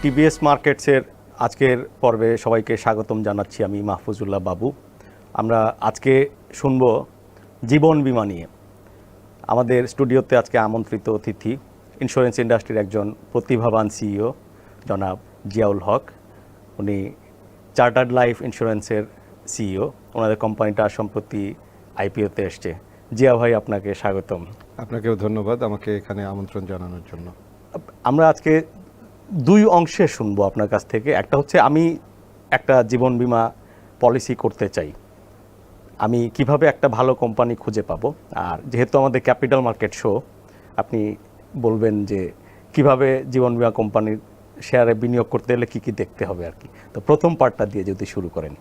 TBS মার্কেটসের আজকের পর্বে সবাইকে স্বাগতম জানাচ্ছি। আমি মাহফুজুল্লাহ বাবু। আমরা আজকে শুনব জীবন বীমা নিয়ে। আমাদের স্টুডিওতে আজকে আমন্ত্রিত অতিথি ইন্স্যুরেন্স ইন্ডাস্ট্রির একজন প্রতিভাবান সিইও জনাব জিয়াউল হক। উনি চার্টার্ড লাইফ ইন্স্যুরেন্সের সিইও। ওনাদের কোম্পানিটা সম্প্রতি আইপিওতে এসছে। জিয়া ভাই, আপনাকে স্বাগতম। আপনাকেও ধন্যবাদ আমাকে এখানে আমন্ত্রণ জানানোর জন্য। আমরা আজকে দুই অংশে শুনবো আপনার কাছ থেকে। একটা হচ্ছে আমি একটা জীবন বীমা পলিসি করতে চাই, আমি কিভাবে একটা ভালো কোম্পানি খুঁজে পাবো। আর যেহেতু আমাদের ক্যাপিটাল মার্কেট শো, আপনি বলবেন যে কিভাবে জীবন বীমা কোম্পানির শেয়ারে বিনিয়োগ করতে হলে কী কী দেখতে হবে আর কি। তো প্রথম পার্টটা দিয়ে যদি শুরু করেন।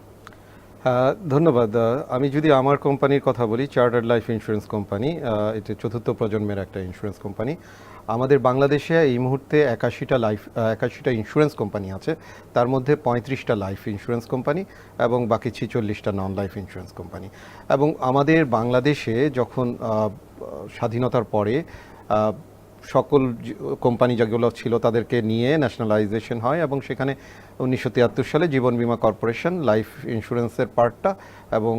ধন্যবাদ। আমি যদি আমার কোম্পানির কথা বলি, চার্টার্ড লাইফ ইন্স্যুরেন্স কোম্পানি, এটা চতুর্থ প্রজন্মের একটা ইন্স্যুরেন্স কোম্পানি। আমাদের বাংলাদেশে এই মুহূর্তে 81টা ইন্স্যুরেন্স কোম্পানি আছে। তার মধ্যে 35টা লাইফ ইন্স্যুরেন্স কোম্পানি এবং বাকি 46টা নন লাইফ ইন্স্যুরেন্স কোম্পানি। এবং আমাদের বাংলাদেশে যখন স্বাধীনতার পরে সকল কোম্পানি যেগুলো ছিল তাদেরকে নিয়ে ন্যাশনালাইজেশন হয় এবং সেখানে 1973 সালে জীবন বীমা কর্পোরেশন লাইফ ইন্স্যুরেন্সের পার্টটা এবং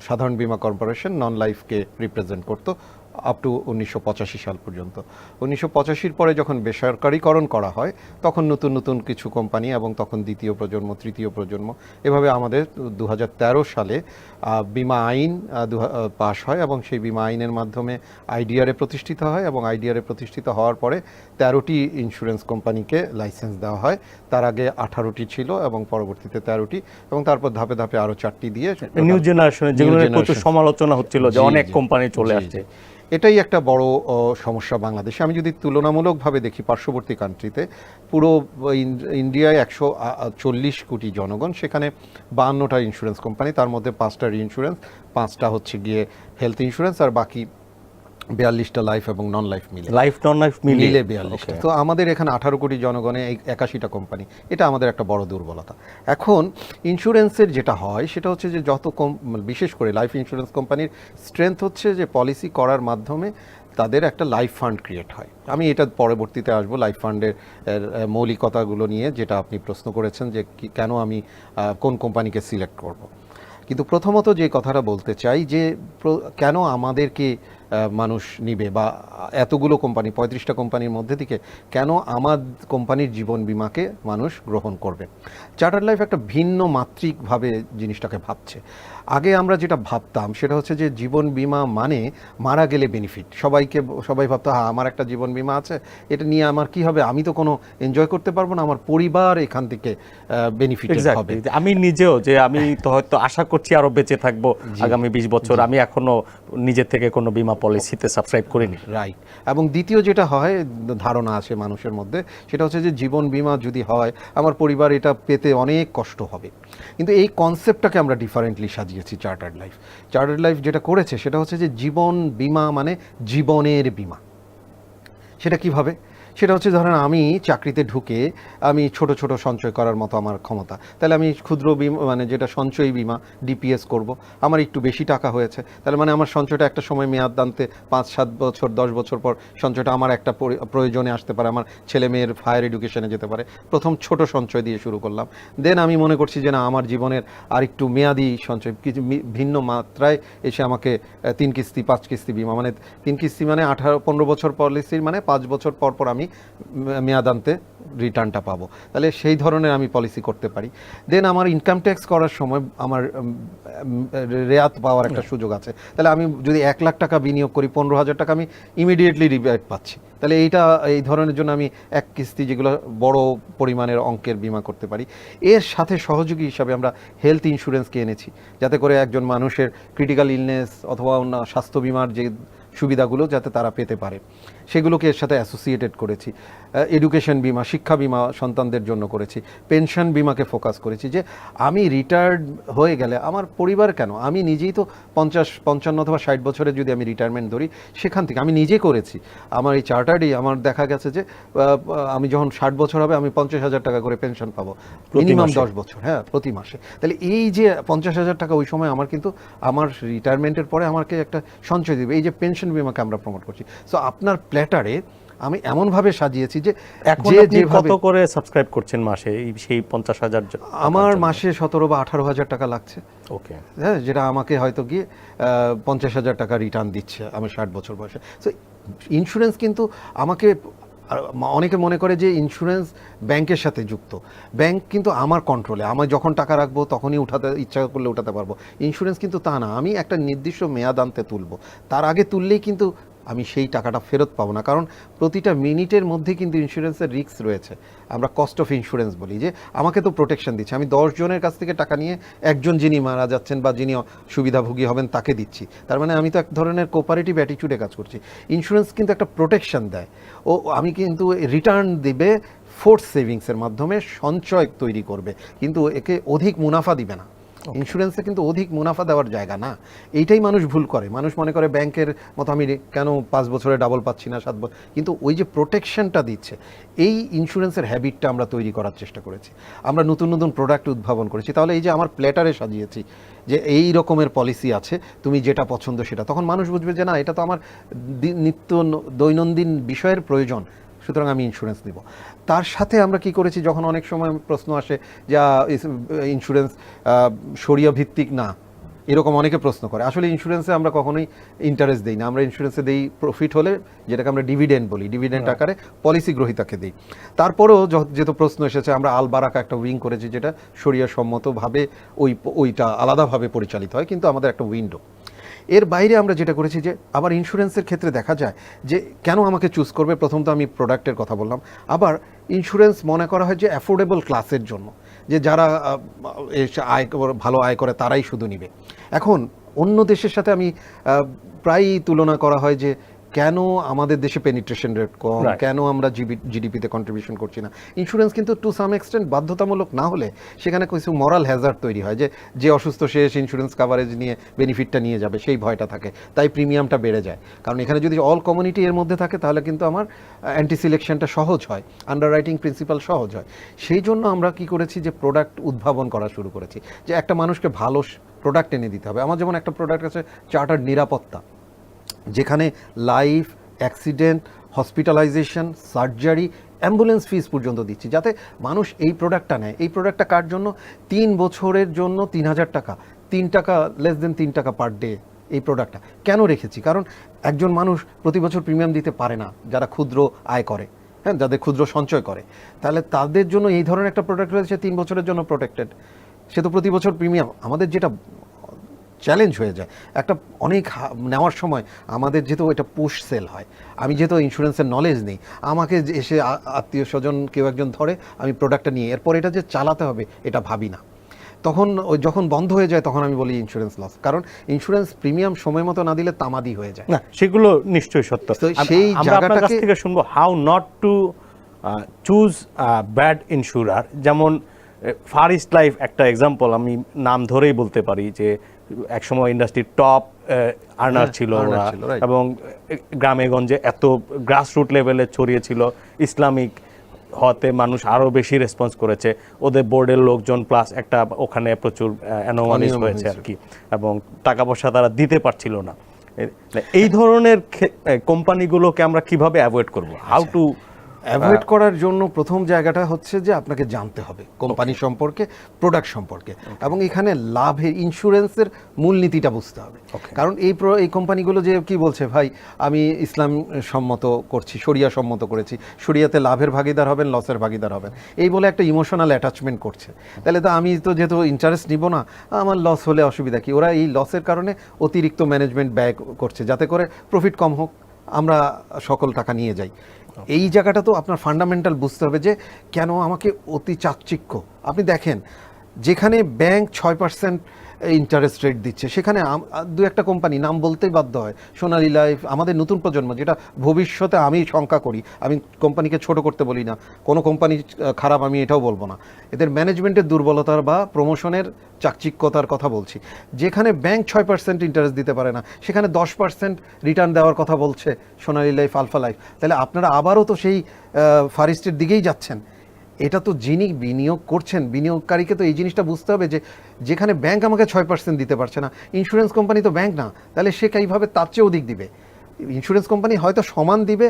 সাধারণ বীমা কর্পোরেশন নন লাইফকে রিপ্রেজেন্ট করতো আপ টু 1985 সাল পর্যন্ত। 1985 পরে যখন বেসরকারীকরণ করা হয় তখন নতুন নতুন কিছু কোম্পানি এবং তখন দ্বিতীয় প্রজন্ম, তৃতীয় প্রজন্ম, এভাবে আমাদের 2013 সালে বীমা আইন পাশ হয় এবং সেই বীমা আইনের মাধ্যমে আইডিআরএ প্রতিষ্ঠিত হয় এবং আইডিআরএ প্রতিষ্ঠিত হওয়ার পরে 13টি ইন্স্যুরেন্স কোম্পানিকে লাইসেন্স দেওয়া হয়। তার আগে 18টি ছিল এবং পরবর্তীতে 13টি এবং তারপর ধাপে ধাপে আরও 4টি দিয়ে নিউ জেনারেশনে যেগুলো প্রচুর সমালোচনা হচ্ছিল যে অনেক কোম্পানি চলে আসছে। এটাই একটা বড় সমস্যা বাংলাদেশে। আমি যদি তুলনামূলকভাবে দেখি পার্শ্ববর্তী কান্ট্রিতে, পুরো ইন্ডিয়ায় 140 কোটি জনগণ, সেখানে 52টা ইন্স্যুরেন্স কোম্পানি, তার মধ্যে 5টা রি-ইন্স্যুরেন্স, 5টা হচ্ছে গিয়ে হেলথ ইন্স্যুরেন্স, আর বাকি 42টা লাইফ এবং নন লাইফ মিলে, লাইফ নন লাইফ মিলে 42টা। তো আমাদের এখানে 18 কোটি জনগণে 81টা কোম্পানি, এটা আমাদের একটা বড় দুর্বলতা। এখন ইন্স্যুরেন্সের যেটা হয় সেটা হচ্ছে যে বিশেষ করে লাইফ ইন্স্যুরেন্স কোম্পানির স্ট্রেংথ হচ্ছে যে পলিসি করার মাধ্যমে তাদের একটা লাইফ ফান্ড ক্রিয়েট হয়। আমি এটা পরবর্তীতে আসবো লাইফ ফান্ডের মৌলিকতাগুলো নিয়ে, যেটা আপনি প্রশ্ন করেছেন যে কেন আমি কোন কোম্পানিকে সিলেক্ট করব। কিন্তু প্রথমত যে কথাটা বলতে চাই যে কেন আমাদেরকে মানুষ নিবে, বা এতগুলো কোম্পানি, 35টা কোম্পানির মধ্যে থেকে কেন আমার কোম্পানির জীবন বীমাকে মানুষ গ্রহণ করবে। চার্টার্ড লাইফ একটা ভিন্ন মাত্রিকভাবে জিনিসটাকে ভাবছে। আগে আমরা যেটা ভাবতাম সেটা হচ্ছে যে জীবন বীমা মানে মারা গেলে বেনিফিট। সবাই ভাবতো হ্যাঁ আমার একটা জীবন বীমা আছে, এটা নিয়ে আমার কি হবে, আমি তো কোনো এনজয় করতে পারবো না, আমার পরিবার এখান থেকে বেনিফিট হবে। আমি নিজেও যে আমি তো হয়তো আশা করছি আরো বেঁচে থাকবো আগামী 20 বছর, আমি এখনো নিজে থেকে কোনো বীমা পলিসিতে সাবস্ক্রাইব করিনি। রাইট। এবং দ্বিতীয় যেটা হয়, ধারণা আছে মানুষের মধ্যে, সেটা হচ্ছে যে জীবন বীমা যদি হয় আমার পরিবার এটা পেতে অনেক কষ্ট হবে। কিন্তু এই কনসেপ্টটাকে আমরা ডিফারেন্টলি সাজিয়েছি চার্টার্ড লাইফ। চার্টার্ড লাইফ যেটা করেছে সেটা হচ্ছে যে জীবন বীমা মানে জীবনের বীমা। সেটা কিভাবে? সেটা হচ্ছে ধরেন আমি চাকরিতে ঢুকে আমি ছোট ছোট সঞ্চয় করার মতো আমার ক্ষমতা, তাহলে আমি ক্ষুদ্র বীমা মানে যেটা সঞ্চয়ী বীমা ডিপিএস করব। আমার একটু বেশি টাকা হয়েছে, তাহলে মানে আমার সঞ্চয়টা একটা সময় মেয়াদ আনতে 5-7 বছর 10 বছর পর সঞ্চয়টা আমার একটা প্রয়োজনে আসতে পারে, আমার ছেলে মেয়ের হায়ার এডুকেশনে যেতে পারে। প্রথম ছোট সঞ্চয় দিয়ে শুরু করলাম, দেন আমি মনে করছি যে না আমার জীবনের আরেকটু মেয়াদি সঞ্চয় কিছু ভিন্ন মাত্রায় এসে আমাকে 3 কিস্তি 5 কিস্তি বীমা, মানে 3 কিস্তি মানে 15 বছর পলিসির মানে 5 বছর পর পর আমি মেয়াদ আনতে রিটার্নটা পাবো, তাহলে সেই ধরনের আমি পলিসি করতে পারি। দেন আমার ইনকাম ট্যাক্স করার সময় আমার রেয়াত পাওয়ার একটা সুযোগ আছে, তাহলে আমি যদি 1 লাখ টাকা বিনিয়োগ করি 15,000 টাকা আমি ইমিডিয়েটলি রিবেট পাচ্ছি, তাহলে এই ধরনের জন্য আমি এক কিস্তি যেগুলো বড় পরিমাণের অঙ্কের বীমা করতে পারি। এর সাথে সহযোগী হিসাবে আমরা হেলথ ইন্স্যুরেন্সকে এনেছি, যাতে করে একজন মানুষের ক্রিটিক্যাল ইলনেস অথবা অন্য স্বাস্থ্য বীমার যে সুবিধাগুলো যাতে তারা পেতে পারে সেগুলোকে এর সাথে অ্যাসোসিয়েটেড করেছি। এডুকেশন বীমা, শিক্ষা বীমা সন্তানদের জন্য করেছি, পেনশন বীমাকে ফোকাস করেছি যে আমি রিটায়ার্ড হয়ে গেলে আমার পরিবার কেন, আমি নিজেই তো 50, 55 অথবা 60 বছরে যদি আমি রিটায়ারমেন্ট ধরি, সেখান থেকে আমি নিজে করেছি। আমার এই চার্টার্ডই আমার দেখা গেছে যে আমি যখন 60 বছর হবে আমি 50,000 টাকা করে পেনশন পাবো মিনিমাম 10 বছর, হ্যাঁ প্রতি মাসে। তাহলে এই যে 50,000 টাকা ওই সময় আমার কিন্তু আমার রিটায়ারমেন্টের পরে আমাকে একটা সঞ্চয় দেবে। এই যে পেনশন ইনফ্লেশন বিমাকে আমরা প্রমোট করছি। সো আপনার প্ল্যাটারে আমি এমনভাবে সাজিয়েছি যে এখন আপনি কত করে সাবস্ক্রাইব করছেন মাসে সেই 50,000? আমার মাসে 17 বা 18,000 টাকা লাগছে। ওকে, হ্যাঁ, যেটা আমাকে হয়তো গিয়ে 50,000 টাকা রিটার্ন দিচ্ছে আমি 60 বছর বয়সে। সো ইন্স্যুরেন্স কিন্তু আমাকে, অনেকে মনে করে যে ইন্স্যুরেন্স ব্যাংকের সাথে যুক্ত, ব্যাংক কিন্তু আমার কন্ট্রোলে, আমি যখন টাকা রাখবো তখনই উঠাতে ইচ্ছা করলে উঠাতে পারবো। ইন্স্যুরেন্স কিন্তু তা না, আমি একটা নির্দিষ্ট মেয়াদ আনতে তুলবো, তার আগে তুললেই কিন্তু আমি সেই টাকাটা ফেরত পাবো না, কারণ প্রতিটা মিনিটের মধ্যে কিন্তু ইন্স্যুরেন্সের রিস্ক রয়েছে। আমরা কস্ট অফ ইন্স্যুরেন্স বলি যে আমাকে তো প্রোটেকশন দিচ্ছে, আমি 10 জনের কাছ থেকে টাকা নিয়ে একজন যিনি মারা যাচ্ছেন বা যিনি সুবিধাভোগী হবেন তাকে দিচ্ছি, তার মানে আমি তো এক ধরনের কোঅপারেটিভ অ্যাটিটিউডে কাজ করছি। ইন্স্যুরেন্স কিন্তু একটা প্রোটেকশন দেয়, ও আমি কিন্তু রিটার্ন দেবে ফোর্স সেভিংসের মাধ্যমে, সঞ্চয় তৈরি করবে, কিন্তু একে অধিক মুনাফা দিবে না। ইন্স্যুরেন্সে কিন্তু অধিক মুনাফা দেওয়ার জায়গা না, এইটাই মানুষ ভুল করে। মানুষ মনে করে ব্যাংকের মতো আমি কেন 5 বছরে ডাবল পাচ্ছি না, 7 বছর, কিন্তু ওই যে প্রোটেকশনটা দিচ্ছে, এই ইন্স্যুরেন্সের হ্যাবিটটা আমরা তৈরি করার চেষ্টা করেছি। আমরা নতুন নতুন প্রোডাক্ট উদ্ভাবন করেছি। তাহলে এই যে আমার প্ল্যাটারে সাজিয়েছি যে এই রকমের পলিসি আছে, তুমি যেটা পছন্দ সেটা, তখন মানুষ বুঝবে যে না, এটা তো আমার নিত্য দৈনন্দিন বিষয়ের প্রয়োজন, সুতরাং আমি ইন্স্যুরেন্স নিব। তার সাথে আমরা কি করেছি, যখন অনেক সময় প্রশ্ন আসে যে ইন্স্যুরেন্স শরিয়া ভিত্তিক না, এরকম অনেকে প্রশ্ন করে। আসলে ইন্স্যুরেন্সে আমরা কখনোই ইন্টারেস্ট দিই না, আমরা ইন্স্যুরেন্সে দিই প্রফিট হলে, যেটাকে আমরা ডিভিডেন্ড বলি, ডিভিডেন্ড আকারে পলিসি গ্রহীতাকে দিই। তারপরেও যেহেতু প্রশ্ন এসেছে, আমরা আল বারাকা একটা উইং করেছি, যেটা শরিয়া সম্মতভাবে ওইটা আলাদাভাবে পরিচালিত হয়, কিন্তু আমাদের একটা উইন্ডো। এর বাইরে আমরা যেটা করেছি যে আবার ইন্স্যুরেন্সের ক্ষেত্রে দেখা যায় যে কেন আমাকে চুজ করবে, প্রথম তো আমি প্রোডাক্টের কথা বললাম, আবার ইন্স্যুরেন্স মনে করা হয় যে অ্যাফোর্ডেবল ক্লাসের জন্য, যে যারা ভালো আয় করে তারাই শুধু নিবে। এখন অন্য দেশের সাথে আমি প্রায়ই তুলনা করা হয় যে কেন আমাদের দেশে পেনিট্রেশন রেট কম, কেন আমরা জিডিপিতে কন্ট্রিবিউশন করছি না। ইন্স্যুরেন্স কিন্তু টু সাম এক্সটেন্ট বাধ্যতামূলক না হলে সেখানে কিছু মরাল হ্যাজার্ড তৈরি হয়, যে অসুস্থ শেষ ইন্স্যুরেন্স কাভারেজ নিয়ে বেনিফিটটা নিয়ে যাবে, সেই ভয়টা থাকে, তাই প্রিমিয়ামটা বেড়ে যায়। কারণ এখানে যদি অল কমিউনিটি এর মধ্যে থাকে তাহলে কিন্তু আমার অ্যান্টি সিলেকশনটা সহজ হয়, আন্ডাররাইটিং প্রিন্সিপাল সহজ হয়। সেই জন্য আমরা কি করেছি যে প্রোডাক্ট উদ্ভাবন করা শুরু করেছি, যে একটা মানুষকে ভালো প্রোডাক্ট এনে দিতে হবে। আমার যেমন একটা প্রোডাক্ট আছে চার্টার্ড নিরাপত্তা, যেখানে life, accident, hospitalisation, surgery, ambulance fees পর্যন্ত দিচ্ছি, যাতে মানুষ এই প্রোডাক্টটা নেয়। এই প্রোডাক্টটা কার জন্য? 3 বছরের জন্য 3,000 টাকা, 3 টাকা, লেস দেন 3 টাকা পার ডে। এই প্রোডাক্টটা কেন রেখেছি? কারণ একজন মানুষ প্রতি বছর প্রিমিয়াম দিতে পারে না, যারা ক্ষুদ্র আয় করে, হ্যাঁ, যাদের ক্ষুদ্র সঞ্চয় করে, তাহলে তাদের জন্য এই ধরনের একটা প্রোডাক্ট রয়েছে 3 বছরের জন্য প্রোটেক্টেড। সে তো প্রতি বছর প্রিমিয়াম, আমাদের যেটা চ্যালেঞ্জ হয়ে যায় একটা অনেক নেওয়ার সময়, আমাদের যেহেতু এটা পুশ সেল হয়, আমি যেহেতু ইন্স্যুরেন্সের নলেজ নেই, আমাকে এসে আত্মীয় স্বজন কেউ একজন ধরে, আমি প্রোডাক্টটা নিয়ে এরপর এটা যে চালাতে হবে এটা ভাবি না, তখন যখন বন্ধ হয়ে যায় তখন আমি বলি ইন্স্যুরেন্স লস। কারণ ইন্স্যুরেন্স প্রিমিয়াম সময় মতো না দিলে তামাদি হয়ে যায়। না, সেগুলো নিশ্চয়ই সত্য। সেই জায়গাটাকে থেকে শুনবো how not to choose bad ইন্স্যুরার। যেমন ফার ইস্ট লাইফ একটা এক্সাম্পল, আমি নাম ধরেই বলতে পারি যে একসময় ইন্ডাস্ট্রির টপ আর্নার ছিল ওরা, এবং গ্রামে গঞ্জে এত গ্রাসরুট লেভেলে ছড়িয়েছিল, ইসলামিক হতে মানুষ আরও বেশি রেসপন্স করেছে, ওদের বোর্ডের লোকজন প্লাস একটা ওখানে প্রচুর অ্যানোমালিস হয়েছে আর কি, এবং টাকা পয়সা তারা দিতে পারছিল না। এই ধরনের কোম্পানিগুলোকে আমরা কিভাবে অ্যাভয়েড করব? হাউ টু অ্যাভয়েড করার জন্য প্রথম জায়গাটা হচ্ছে যে আপনাকে জানতে হবে কোম্পানি সম্পর্কে, প্রোডাক্ট সম্পর্কে, এবং এখানে লাভের, ইন্স্যুরেন্সের মূলনীতিটা বুঝতে হবে। কারণ এই কোম্পানিগুলো যে কি বলছে, ভাই আমি ইসলাম সম্মত করছি, শরিয়া সম্মত করেছি, শরিয়াতে লাভের ভাগিদার হবেন, লসের ভাগিদার হবেন, এই বলে একটা ইমোশনাল অ্যাটাচমেন্ট করছে, তাহলে তো আমি তো যেহেতু ইন্টারেস্ট নিব না, আমার লস হলে অসুবিধা কি? ওরা এই লসের কারণে অতিরিক্ত ম্যানেজমেন্ট ব্যয় করছে, যাতে করে প্রফিট কম হোক, আমরা সকল টাকা নিয়ে যাই। এই জায়গাটা তো আপনার ফান্ডামেন্টাল বুঝতে হবে যে কেন আমাকে অতি চাকচিক্য। আপনি দেখেন যেখানে ব্যাংক 6% ইন্টারেস্ট রেট দিচ্ছে, সেখানে দু একটা কোম্পানি নাম বলতেই বাধ্য হয়, সোনালী লাইফ, আমাদের নতুন প্রজন্ম, যেটা ভবিষ্যতে আমি শঙ্কা করি, আমি কোম্পানিকে ছোট করতে বলি না, কোনো কোম্পানি খারাপ আমি এটাও বলবো না, এদের ম্যানেজমেন্টের দুর্বলতার বা প্রমোশনের চাকচিক্যতার কথা বলছি। যেখানে ব্যাংক 6% ইন্টারেস্ট দিতে পারে না, সেখানে 10% রিটার্ন দেওয়ার কথা বলছে সোনালী লাইফ, আলফা লাইফ, তাহলে আপনারা আবারও তো সেই ফার ইস্টের দিকেই যাচ্ছেন। এটা তো যিনি বিনিয়োগ করছেন, বিনিয়োগকারীকে তো এই জিনিসটা বুঝতে হবে যে যেখানে ব্যাংক আমাকে 6% দিতে পারছে না, ইন্স্যুরেন্স কোম্পানি তো ব্যাংক না, তাহলে সে কীভাবে তার চেয়ে অধিক দিবে? ইন্স্যুরেন্স কোম্পানি হয়তো সমান দিবে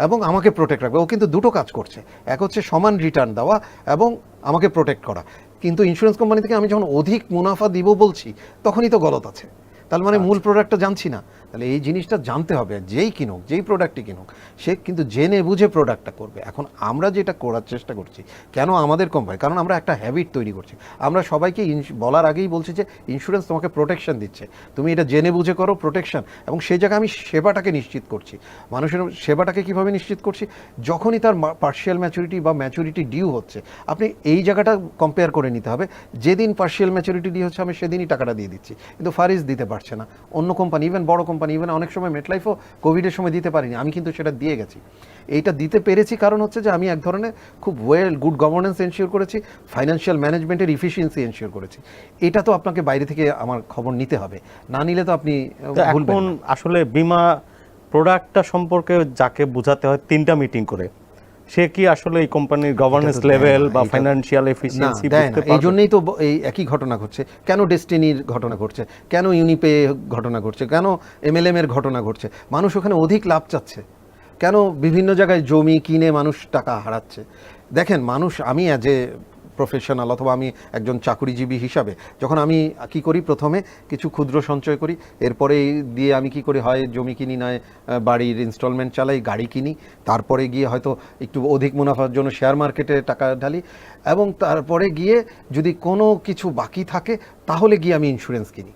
এবং আমাকে প্রোটেক্ট রাখবে, ও কিন্তু দুটো কাজ করছে। এক হচ্ছে সমান রিটার্ন দেওয়া এবং আমাকে প্রোটেক্ট করা, কিন্তু ইন্স্যুরেন্স কোম্পানি থেকে আমি যখন অধিক মুনাফা দিব বলছি তখনই তো গলত আছে। তার মানে মূল প্রোডাক্টটা জানছি না। তাহলে এই জিনিসটা জানতে হবে, যেই কিনুক, যেই প্রোডাক্টই কিনুক, সে কিন্তু জেনে বুঝে প্রোডাক্টটা করবে। এখন আমরা যেটা করার চেষ্টা করছি, কেন আমাদের কোম্পানি, কারণ আমরা একটা হ্যাবিট তৈরি করছি। আমরা সবাইকে বলার আগেই বলছি যে ইন্স্যুরেন্স তোমাকে প্রোটেকশন দিচ্ছে, তুমি এটা জেনে বুঝে করো প্রোটেকশন। এবং সেই জায়গায় আমি সেবাটাকে নিশ্চিত করছি। মানুষের সেবাটাকে কিভাবে নিশ্চিত করছি, যখনই তার পার্শিয়াল ম্যাচুরিটি বা ম্যাচুরিটি ডিউ হচ্ছে, আপনি এই জায়গাটা কম্পেয়ার করে নিতে হবে। যেদিন পার্শিয়াল ম্যাচুরিটি ডিউ হচ্ছে আমি সেদিনই টাকাটা দিয়ে দিচ্ছি, কিন্তু ফারিজ দিতে পারছে না, অন্য কোম্পানি, ইভেন বড় কোম্পানি, ইভেন অনেক সময় মেটলাইফও কোভিডের সময় দিতে পারিনি, আমি কিন্তু সেটা দিয়ে গেছি। এইটা দিতে পেরেছি কারণ হচ্ছে যে আমি এক ধরনের খুব গুড গভর্নেন্স এনশিওর করেছি, ফাইন্যান্সিয়াল ম্যানেজমেন্টের ইফিসিয়েন্সি এনশিওর করেছি। এটা তো আপনাকে বাইরে থেকে আমার খবর নিতে হবে, না নিলে তো আপনি ভুলবেন এখন না। আসলে বীমা প্রোডাক্টটা সম্পর্কে যাকে বোঝাতে হয় 3টা মিটিং করে, সে কি আসলে এই কোম্পানির গভর্নেন্স দেয় না, লেভেল বা এটা- ফাইন্যান্সিয়াল না, এফিসিয়েন্সি দেয় বুঝতে না। এই পারবে? জন্যই তো এই একই ঘটনা ঘটছে। কেন ডেস্টিনির ঘটনা ঘটছে, কেন ইউনিপে ঘটনা ঘটছে, কেন এমএলএম এর ঘটনা ঘটছে? মানুষ ওখানে অধিক লাভ চাচ্ছে, কেন বিভিন্ন জায়গায় জমি কিনে মানুষ টাকা হারাচ্ছে? দেখেন মানুষ, আমি অ্যাজ এ প্রফেশনাল অথবা আমি একজন চাকুরিজীবী হিসাবে, যখন আমি কি করি, প্রথমে কিছু ক্ষুদ্র সঞ্চয় করি, এরপরে দিয়ে আমি কি করি, হয় জমি কিনি, নয় বাড়ির ইনস্টলমেন্ট চালাই, গাড়ি কিনি, তারপরে গিয়ে হয়তো একটু অধিক মুনাফার জন্য শেয়ার মার্কেটে টাকা ঢালি, এবং তারপরে গিয়ে যদি কোনো কিছু বাকি থাকে তাহলে গিয়ে আমি ইন্স্যুরেন্স কিনি।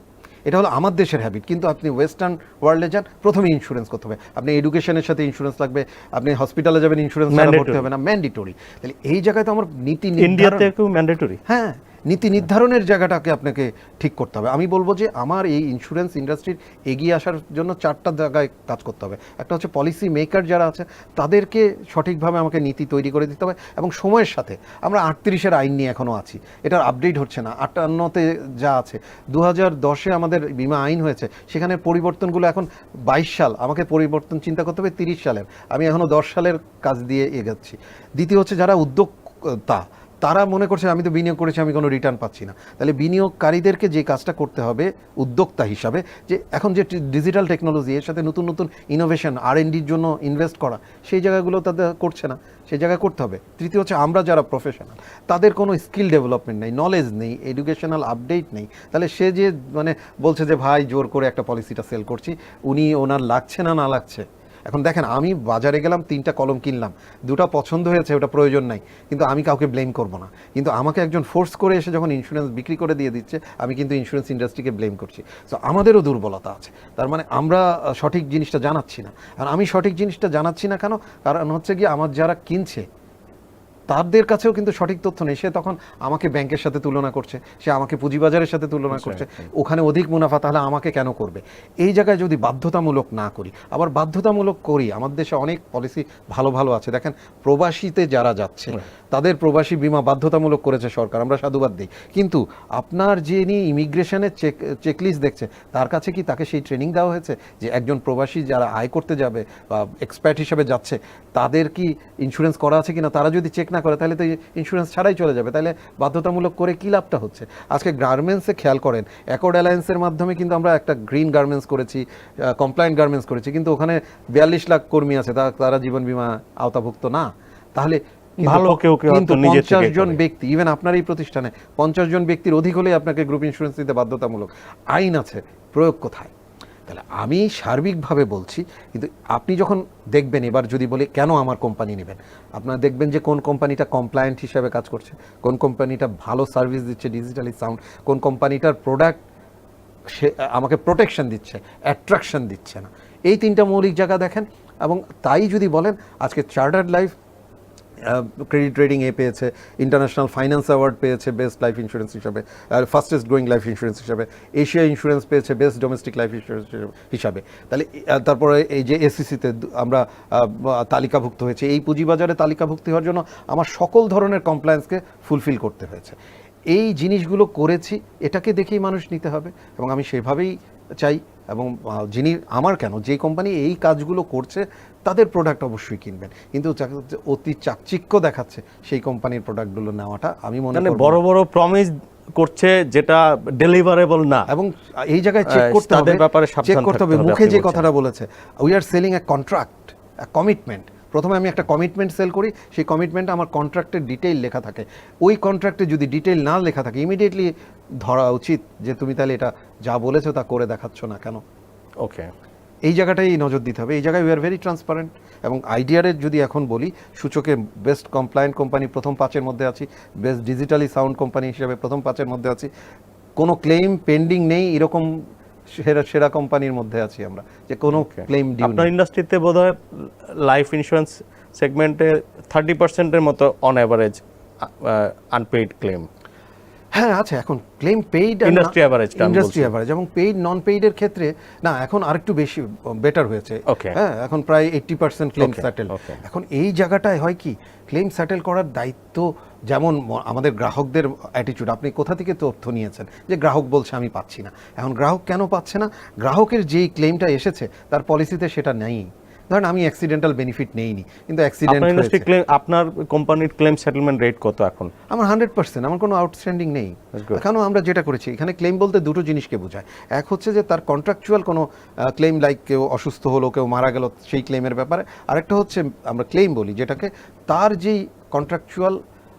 এটা হলো আমার দেশের হ্যাবিট। কিন্তু আপনি ওয়েস্টার্ন ওয়ার্ল্ডে যান, প্রথমে ইন্স্যুরেন্স করতে হবে, আপনি এডুকেশনের সাথে ইন্স্যুরেন্স লাগবে, আপনি হসপিটালে যাবেন ইন্স্যুরেন্স ছাড়া ভর্তি Mandatory. হবে না, ম্যান্ডেটরি। তাহলে এই জায়গায় তো আমার নীতি ইন্ডিয়াতে নির্ধারণ, কেউ ম্যান্ডেটরি? হ্যাঁ, নীতি নির্ধারণের জায়গাটাকে আপনাকে ঠিক করতে হবে। আমি বলবো যে আমার এই ইন্স্যুরেন্স ইন্ডাস্ট্রির এগিয়ে আসার জন্য 4টা জায়গায় কাজ করতে হবে। একটা হচ্ছে পলিসি মেকার যারা আছে তাদেরকে সঠিকভাবে আমাকে নীতি তৈরি করে দিতে হবে, এবং সময়ের সাথে আমরা 38-এর আইন নিয়ে এখনও আছি, এটার আপডেট হচ্ছে না। 58-তে যা আছে, 2010-এ আমাদের বীমা আইন হয়েছে, সেখানে পরিবর্তনগুলো এখন 22 সাল, আমাকে পরিবর্তন চিন্তা করতে হবে 30 সালের, আমি এখনও 10 সালের কাজ দিয়ে এগোচ্ছি। দ্বিতীয় হচ্ছে যারা উদ্যোক্তা, তারা মনে করছে আমি তো বিনিয়োগ করেছি, আমি কোনো রিটার্ন পাচ্ছি না। তাহলে বিনিয়োগকারীদেরকে যে কাজটা করতে হবে উদ্যোক্তা হিসাবে, যে এখন যে ডিজিটাল টেকনোলজি, এর সাথে নতুন নতুন ইনোভেশন, R&Dর জন্য ইনভেস্ট করা, সেই জায়গাগুলো তাদের করছে না, সেই জায়গায় করতে হবে। তৃতীয় হচ্ছে আমরা যারা প্রফেশনাল, তাদের কোনো স্কিল ডেভেলপমেন্ট নেই, নলেজ নেই, এডুকেশনাল আপডেট নেই। তাহলে সে যে মানে বলছে যে ভাই জোর করে একটা পলিসিটা সেল করছি, উনি ওনার লাগছে না, না লাগছে। এখন দেখেন, আমি বাজারে গেলাম, 3টা কলম কিনলাম, 2টা পছন্দ হয়েছে, ওটা প্রয়োজন নাই, কিন্তু আমি কাউকে ব্লেম করব না। কিন্তু আমাকে একজন ফোর্স করে এসে যখন ইন্স্যুরেন্স বিক্রি করে দিয়ে দিচ্ছে, আমি কিন্তু ইন্স্যুরেন্স ইন্ডাস্ট্রিকে ব্লেম করছি। সো আমাদেরও দুর্বলতা আছে, তার মানে আমরা সঠিক জিনিসটা জানাচ্ছি না। আর আমি সঠিক জিনিসটা জানাচ্ছি না কেন, কারণ হচ্ছে গিয়ে আমার যারা কিনছে তাদের কাছেও কিন্তু সঠিক তথ্য নেই। সে তখন আমাকে ব্যাংকের সাথে তুলনা করছে, সে আমাকে পুঁজিবাজারের সাথে তুলনা করছে, ওখানে অধিক মুনাফা, তাহলে আমাকে কেন করবে? এই জায়গায় যদি বাধ্যতামূলক না করি, আবার বাধ্যতামূলক করি, আমাদের দেশে অনেক পলিসি ভালো ভালো আছে। দেখেন, প্রবাসীতে যারা যাচ্ছে তাদের প্রবাসী বীমা বাধ্যতামূলক করেছে সরকার, আমরা সাধুবাদ দিই। কিন্তু আপনার যিনি ইমিগ্রেশনের চেকলিস্ট দেখছে, তার কাছে কি তাকে সেই ট্রেনিং দেওয়া হয়েছে যে একজন প্রবাসী যারা আয় করতে যাবে বা এক্সপার্ট হিসেবে যাচ্ছে, তাদের কি ইন্স্যুরেন্স করা আছে কিনা? তারা যদি চেক না করে, তাহলে তো ইন্স্যুরেন্স ছাড়াই চলে যাবে। তাহলে বাধ্যতামূলক করে কি লাভটা হচ্ছে? আজকে গার্মেন্টসে খেয়াল করেন, অ্যাকর্ড অ্যালায়েন্সের মাধ্যমে কিন্তু আমরা একটা গ্রিন গার্মেন্টস করেছি, কমপ্লায়েন্ট গার্মেন্টস করেছি, কিন্তু ওখানে 42 লাখ কর্মী আছে, তারা জীবন বীমা আওতাভুক্ত না। তাহলে ভালো কেউ কেউ কিন্তু হয়তো নিজে থেকে 50 জন করে। ব্যক্তি, ইভেন আপনার এই প্রতিষ্ঠানে 50 জন ব্যক্তির অধিক হলেই আপনাকে গ্রুপ ইন্স্যুরেন্স দিতে বাধ্যতামূলক। আইন আছে, প্রয়োগ কোথায়? তাহলে আমি সার্বিকভাবে বলছি, কিন্তু আপনি যখন দেখবেন, এবার যদি বলি কেন আমার কোম্পানি নেবেন, আপনারা দেখবেন যে কোন কোম্পানিটা কমপ্লায়েন্ট হিসাবে কাজ করছে, কোন কোম্পানিটা ভালো সার্ভিস দিচ্ছে, ডিজিটালি সাউন্ড, কোন কোম্পানিটার প্রোডাক্ট সে আমাকে প্রোটেকশন দিচ্ছে, অ্যাট্রাকশন দিচ্ছে না। এই 3টা মৌলিক জায়গা দেখেন। এবং তাই যদি বলেন, আজকে চার্টার্ড লাইফ ক্রেডিট রেটিং এ পেয়েছে, ইন্টারন্যাশনাল ফাইন্যান্স অ্যাওয়ার্ড পেয়েছে বেস্ট লাইফ ইন্স্যুরেন্স হিসাবে, ফাস্টেস্ট গ্রোয়িং লাইফ ইন্স্যুরেন্স হিসাবে, এশিয়া ইন্স্যুরেন্স পেয়েছে বেস্ট ডোমেস্টিক লাইফ ইন্স্যুরেন্স হিসাবে। তাহলে তারপরে এই যে এসিসিতে আমরা তালিকাভুক্ত হয়েছে, এই পুঁজিবাজারে তালিকাভুক্তি হওয়ার জন্য আমার সকল ধরনের কমপ্লায়েন্সকে ফুলফিল করতে হয়েছে। এই জিনিসগুলো করেছি, এটাকে দেখেই মানুষ নিতে হবে, এবং আমি সেভাবেই চাই। এবং যিনি আমার কেন, যে কোম্পানি এই কাজগুলো করছে তাদের প্রোডাক্ট অবশ্যই কিনবেন, কিন্তু অতি চাকচিক্য দেখাচ্ছে সেই কোম্পানির প্রোডাক্টগুলো নেওয়াটা আমি মনে মানে করি বড় বড় প্রমিস করছে যেটা ডেলিভারেবল না, এবং এই জায়গায় চেক করতে হবে, তাদের ব্যাপারে সাবধান চেক করতে হবে। থাকতে হবে, মুখে আপনি যে বলছেন। কথাটা বলেছে, we are selling A contract, commitment. প্রথমে আমি একটা কমিটমেন্ট সেল করি, সেই কমিটমেন্টে আমার কন্ট্রাক্টের ডিটেইল লেখা থাকে। ওই কন্ট্রাক্টে যদি ডিটেইল না লেখা থাকে, ইমিডিয়েটলি ধরা উচিত যে তুমি তাহলে এটা যা বলেছো তা করে দেখাচ্ছ না কেন। ওকে, এই জায়গাটাই নজর দিতে হবে। এই জায়গায় উই আর ভেরি ট্রান্সপারেন্ট। এবং আইডিয়ারের যদি এখন বলি, সূচকে বেস্ট কমপ্লায়েন্ট কোম্পানি প্রথম 5-এর মধ্যে আছি, বেস্ট ডিজিটালি সাউন্ড কোম্পানি হিসেবে প্রথম 5-এর মধ্যে আছি, কোনো ক্লেম পেন্ডিং নেই, এরকম সেরা সেরা কোম্পানির মধ্যে আছি আমরা, যে কোনো ক্লেম ডিউ আপনার নেই। ইন্ডাস্ট্রিতে বোধহয় লাইফ ইন্স্যুরেন্স সেগমেন্টে 30%-এর মতো অন অ্যাভারেজ আনপেইড ক্লেম। হ্যাঁ আছে, এখন ক্লেম পেইড Industry average টা আমি ইন্ডাস্ট্রি বলছি। অ্যাভারেজ এবং পেইড নন পেইডের ক্ষেত্রে না, এখন আরেকটু বেশি বেটার হয়েছে। Okay. হ্যাঁ, এখন প্রায় 80% ক্লেম Okay, সেটেল। okay. এখন এই জায়গাটায় হয় কি, ক্লেম সেটেল করার দায়িত্ব যেমন আমাদের গ্রাহকদের অ্যাটিটিউড, আপনি কোথা থেকে তথ্য নিয়েছেন যে গ্রাহক বলছে আমি পাচ্ছি না। এখন গ্রাহক কেন পাচ্ছে না? গ্রাহকের যেই ক্লেমটা এসেছে তার পলিসিতে সেটা নেই। ধরেন আমি অ্যাক্সিডেন্টাল বেনিফিট নেইনি, কিন্তু অ্যাক্সিডেন্ট আপনার ইন্ডাস্ট্রি হয়েছে। ক্লেম, আপনার কোম্পানির ক্লেম সেটেলমেন্ট রেট কত এখন? আমার 100%, আমার কোনো আউটস্ট্যান্ডিং নেই। good. এখনও আমরা যেটা করেছি এখানে, ক্লেম বলতে দুটো জিনিসকে বোঝায়। এক হচ্ছে যে তার কন্ট্রাকচুয়াল কোনো ক্লেম, লাইক কেউ অসুস্থ হলো, কেউ মারা গেল, সেই ক্লেমের ব্যাপারে। আরেকটা হচ্ছে আমরা ক্লেম বলি যেটাকে, তার যেই কন্ট্রাকচুয়াল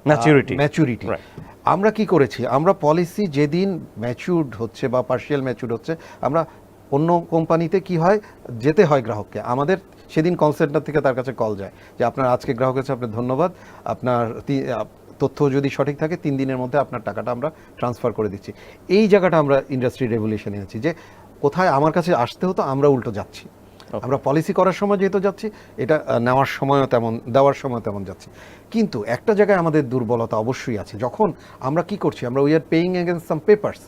ম্যাচুরিটি। Right. আমরা কি করেছি, আমরা পলিসি যেদিন ম্যাচুরড হচ্ছে বা পার্শিয়াল ম্যাচুরড হচ্ছে, আমরা অন্য কোম্পানিতে কি হয়, যেতে হয় গ্রাহককে, আমাদের সেদিন কল সেন্টার থেকে তার কাছে কল যায় যে আপনার আজকে গ্রাহক হচ্ছে, আপনার ধন্যবাদ, আপনার তথ্য যদি সঠিক থাকে 3 দিনের মধ্যে আপনার টাকাটা আমরা ট্রান্সফার করে দিচ্ছি। এই জায়গাটা আমরা ইন্ডাস্ট্রি রেভলিউশন এনেছি, যে কোথায় আমার কাছে আসতে হতো আমরা উল্টো যাচ্ছি। আমরা পলিসি করার সময় যেহেতু যাচ্ছি, এটা নেওয়ার সময়ও তেমন, দেওয়ার সময় তেমন যাচ্ছি। কিন্তু একটা জায়গায় আমাদের দুর্বলতা অবশ্যই আছে, যখন আমরা কি করছি, আমরা we are paying against some papers,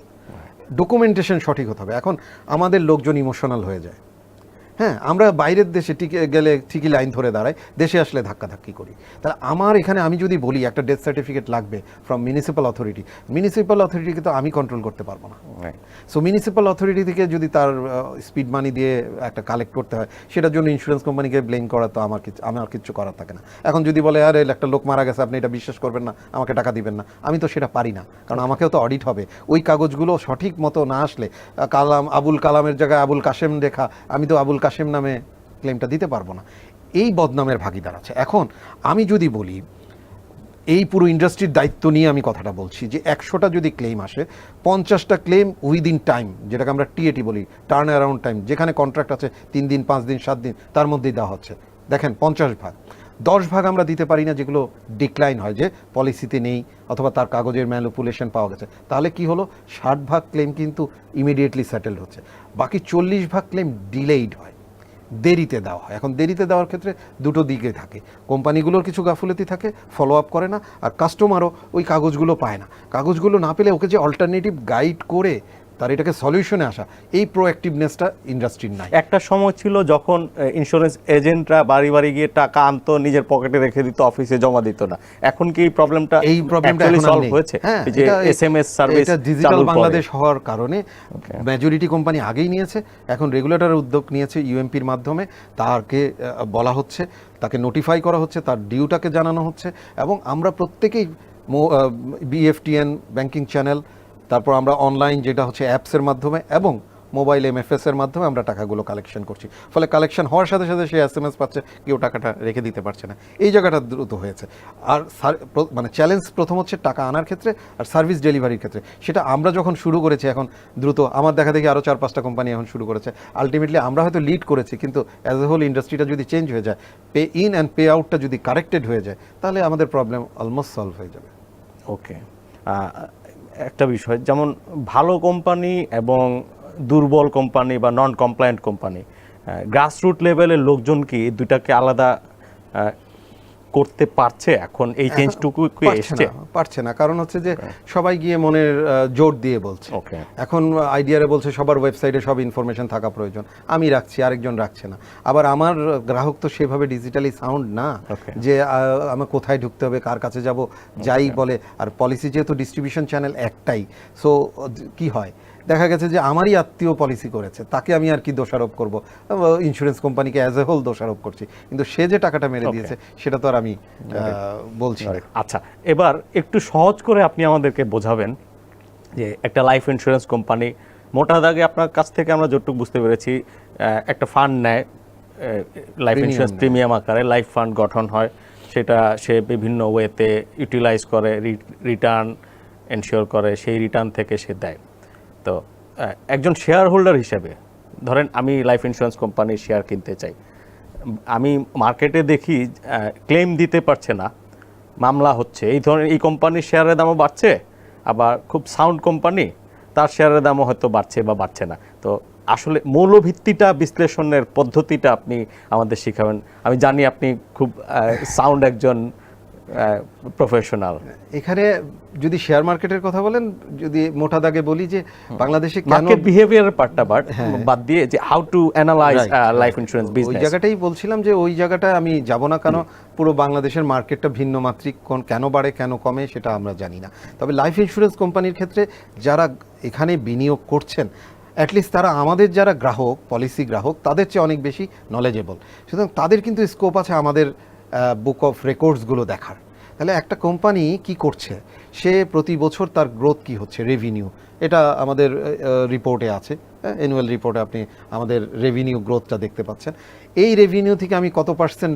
documentation সঠিক হতে হবে। এখন আমাদের লোকজন ইমোশনাল হয়ে যায়। হ্যাঁ, আমরা বাইরের দেশে গেলে ঠিকই লাইন ধরে দাঁড়াই, দেশে আসলে ধাক্কাধাক্কি করি। তাহলে আমার এখানে আমি যদি বলি একটা ডেথ সার্টিফিকেট লাগবে ফ্রম মিউনিসিপ্যাল অথরিটিকে তো আমি কন্ট্রোল করতে পারবো না। সো মিউনিসিপ্যাল অথরিটি থেকে যদি তার স্পিড মানি দিয়ে একটা কালেক্ট করতে হয়, সেটার জন্য ইন্স্যুরেন্স কোম্পানিকে ব্লেম করা তো আমার কিছু করার থাকে না। এখন যদি বলে আরে একটা লোক মারা গেছে, আপনি এটা বিশ্বাস করবেন না, আমাকে টাকা দিবেন না, আমি তো সেটা পারি না, কারণ আমাকেও তো অডিট হবে। ওই কাগজগুলো সঠিক মতো না আসলে, আবুল কালামের জায়গায় আবুল কাশেম লেখা, আমি তো আবুল কাশেম নামে ক্লেমটা দিতে পারবো না। এই বদনামের ভাগিদার আছে। এখন আমি যদি বলি, এই পুরো ইন্ডাস্ট্রির দায়িত্ব নিয়ে আমি কথাটা বলছি, যে 100টা যদি ক্লেম আসে, 50টা ক্লেম উইদিন টাইম, যেটাকে আমরা টিএটি বলি, টার্ন অ্যারাউন্ড টাইম, যেখানে কন্ট্রাক্ট আছে 3 দিন, 5 দিন, 7 দিন, তার মধ্যেই দেওয়া হচ্ছে। দেখেন 50 ভাগ, 10 ভাগ আমরা দিতে পারি না, যেগুলো ডিক্লাইন হয়, যে পলিসিতে নেই অথবা তার কাগজের ম্যানিপুলেশন পাওয়া গেছে। তাহলে কি হলো, 60 ভাগ ক্লেম কিন্তু ইমিডিয়েটলি সেটেলড হচ্ছে, বাকি 40 ভাগ ক্লেম ডিলেইড হয়, দেরিতে দেওয়া হয়। এখন দেরিতে দেওয়ার ক্ষেত্রে দুটো দিকে থাকে, কোম্পানিগুলোর কিছু গাফুলতি থাকে, ফলো আপ করে না, আর কাস্টমারও ওই কাগজগুলো পায় না। কাগজগুলো না পেলে ওকে যে অল্টারনেটিভ গাইড করে তার এটাকে সলিউশনে আসা, এই প্রোঅ্যাক্টিভনেসটা ইন্ডাস্ট্রির নাই। একটা সময় ছিল যখন ইন্স্যুরেন্স এজেন্টরা বাড়ি বাড়ি গিয়ে টাকা আনতো, নিজের পকেটে রেখে দিত, অফিসে জমা দিত না। এখন কি এই প্রবলেমটা এখন সলভ নেই। হয়েছে? হ্যাঁ, এই যে এসএমএস সার্ভিস এটা ডিজিটাল বাংলাদেশ হওয়ার কারণে মেজরিটি কোম্পানি আগেই নিয়েছে। এখন রেগুলেটরের উদ্যোগ নিয়েছে ইউএমপির মাধ্যমে, তাকে বলা হচ্ছে, তাকে নোটিফাই করা হচ্ছে, তার ডিউটাকে জানানো হচ্ছে, এবং আমরা প্রত্যেকেই বিএফটিএন ব্যাংকিং চ্যানেল, তারপর আমরা অনলাইন যেটা হচ্ছে অ্যাপসের মাধ্যমে, এবং মোবাইল এমএফএস এর মাধ্যমে আমরা টাকাগুলো কালেকশন করছি। ফলে কালেকশন হওয়ার সাথে সাথে সে এসএমএস পাচ্ছে, কেউ টাকাটা রেখে দিতে পারছে না। এই জায়গাটা দ্রুত হয়েছে। আর মানে চ্যালেঞ্জ প্রথম হচ্ছে টাকা আনার ক্ষেত্রে আর সার্ভিস ডেলিভারির ক্ষেত্রে। সেটা আমরা যখন শুরু করেছি, এখন দ্রুত আমার দেখা দেখি আরও 4-5টা কোম্পানি এখন শুরু করেছে। আলটিমেটলি আমরা হয়তো লিড করেছি, কিন্তু অ্যাজ এ হোল ইন্ডাস্ট্রিটা যদি চেঞ্জ হয়ে যায়, পে ইন অ্যান্ড পে আউটটা যদি কারেক্টেড হয়ে যায়, তাহলে আমাদের প্রবলেম অলমোস্ট সলভ হয়ে যাবে। ওকে, একটা বিষয়, যেমন ভালো কোম্পানি এবং দুর্বল কোম্পানি বা নন কমপ্লায়েন্ট কোম্পানি, গ্রাসরুট লেভেলের লোকজন কি দুইটাকে আলাদা করতে পারছে? এখন এই চেঞ্জটুকু কি এসছে? পারছে না, কারণ হচ্ছে যে সবাই গিয়ে মনের জোর দিয়ে বলছে। এখন আইডিয়ারে বলছে সবার ওয়েবসাইটে সব ইনফরমেশন থাকা প্রয়োজন, আমি রাখছি, আরেকজন রাখছে না। আবার আমার গ্রাহক তো সেভাবে ডিজিটালি সাউন্ড না যে আমার কোথায় ঢুকতে হবে, কার কাছে যাব, যাই বলে। আর পলিসি যেহেতু ডিস্ট্রিবিউশন চ্যানেল একটাই, সো কি হয়, দেখা গেছে যে আমারই আত্মীয় পলিসি করেছে, তাকে আমি আর কি দোষারোপ করব, ইন্স্যুরেন্স কোম্পানিকে অ্যাজ এ হোল দোষারোপ করছি, কিন্তু সে যে টাকাটা মেরে দিয়েছে সেটা তো আর আমি বলছি না। আচ্ছা, এবার একটু সহজ করে আপনি আমাদেরকে বোঝাবেন যে একটা লাইফ ইন্স্যুরেন্স কোম্পানি মোটা দাগে আপনার কাছ থেকে আমরা যতটুকু বুঝতে পেরেছি একটা ফান্ড নেয়, লাইফ ইন্স্যুরেন্স প্রিমিয়াম আকারে লাইফ ফান্ড গঠন হয়, সেটা সে বিভিন্ন ওয়েতে ইউটিলাইজ করে, রিটার্ন এনশিওর করে, সেই রিটার্ন থেকে সে দেয়। তো একজন শেয়ার হোল্ডার হিসেবে ধরেন আমি লাইফ ইন্স্যুরেন্স কোম্পানির শেয়ার কিনতে চাই, আমি মার্কেটে দেখি ক্লেম দিতে পারছে না, মামলা হচ্ছে, এই ধরনের এই কোম্পানির শেয়ারের দামও বাড়ছে, আবার খুব সাউন্ড কোম্পানি তার শেয়ারের দামও হয়তো বাড়ছে বা বাড়ছে না। তো আসলে মৌলভিত্তিটা বিশ্লেষণের পদ্ধতিটা আপনি আমাদের শিখাবেন। আমি জানি আপনি খুব সাউন্ড একজন প্রফেশনাল। এখানে যদি শেয়ার মার্কেটের কথা বলেন, যদি মোটা দাগে বলি যে বাংলাদেশে কেন মার্কেট বিহেভিয়ারের পার্টটা বাদ দিয়ে যে how to analyse life insurance ওই বিজনেস, জায়গাটাই বলছিলাম যে ওই জায়গাটায় আমি যাব না, কেন পুরো বাংলাদেশের মার্কেটটা ভিন্ন মাত্রিক, কেন বাড়ে কেন কমে সেটা আমরা জানি না। তবে লাইফ ইন্স্যুরেন্স কোম্পানির ক্ষেত্রে যারা এখানে বিনিয়োগ করছেন, অ্যাটলিস্ট তারা আমাদের যারা গ্রাহক, পলিসি গ্রাহক, তাদের চেয়ে অনেক বেশি নলেজেবল। সুতরাং তাদের কিন্তু স্কোপ আছে আমাদের বুক অফ রেকর্ডসগুলো দেখার। তাহলে একটা কোম্পানি কি করছে, সে প্রতি বছর তার গ্রোথ কি হচ্ছে, রেভিনিউ, এটা আমাদের রিপোর্টে আছে, অ্যানুয়াল রিপোর্টে আপনি আমাদের রেভিনিউ গ্রোথটা দেখতে পাচ্ছেন। এই রেভিনিউ থেকে আমি কত পার্সেন্ট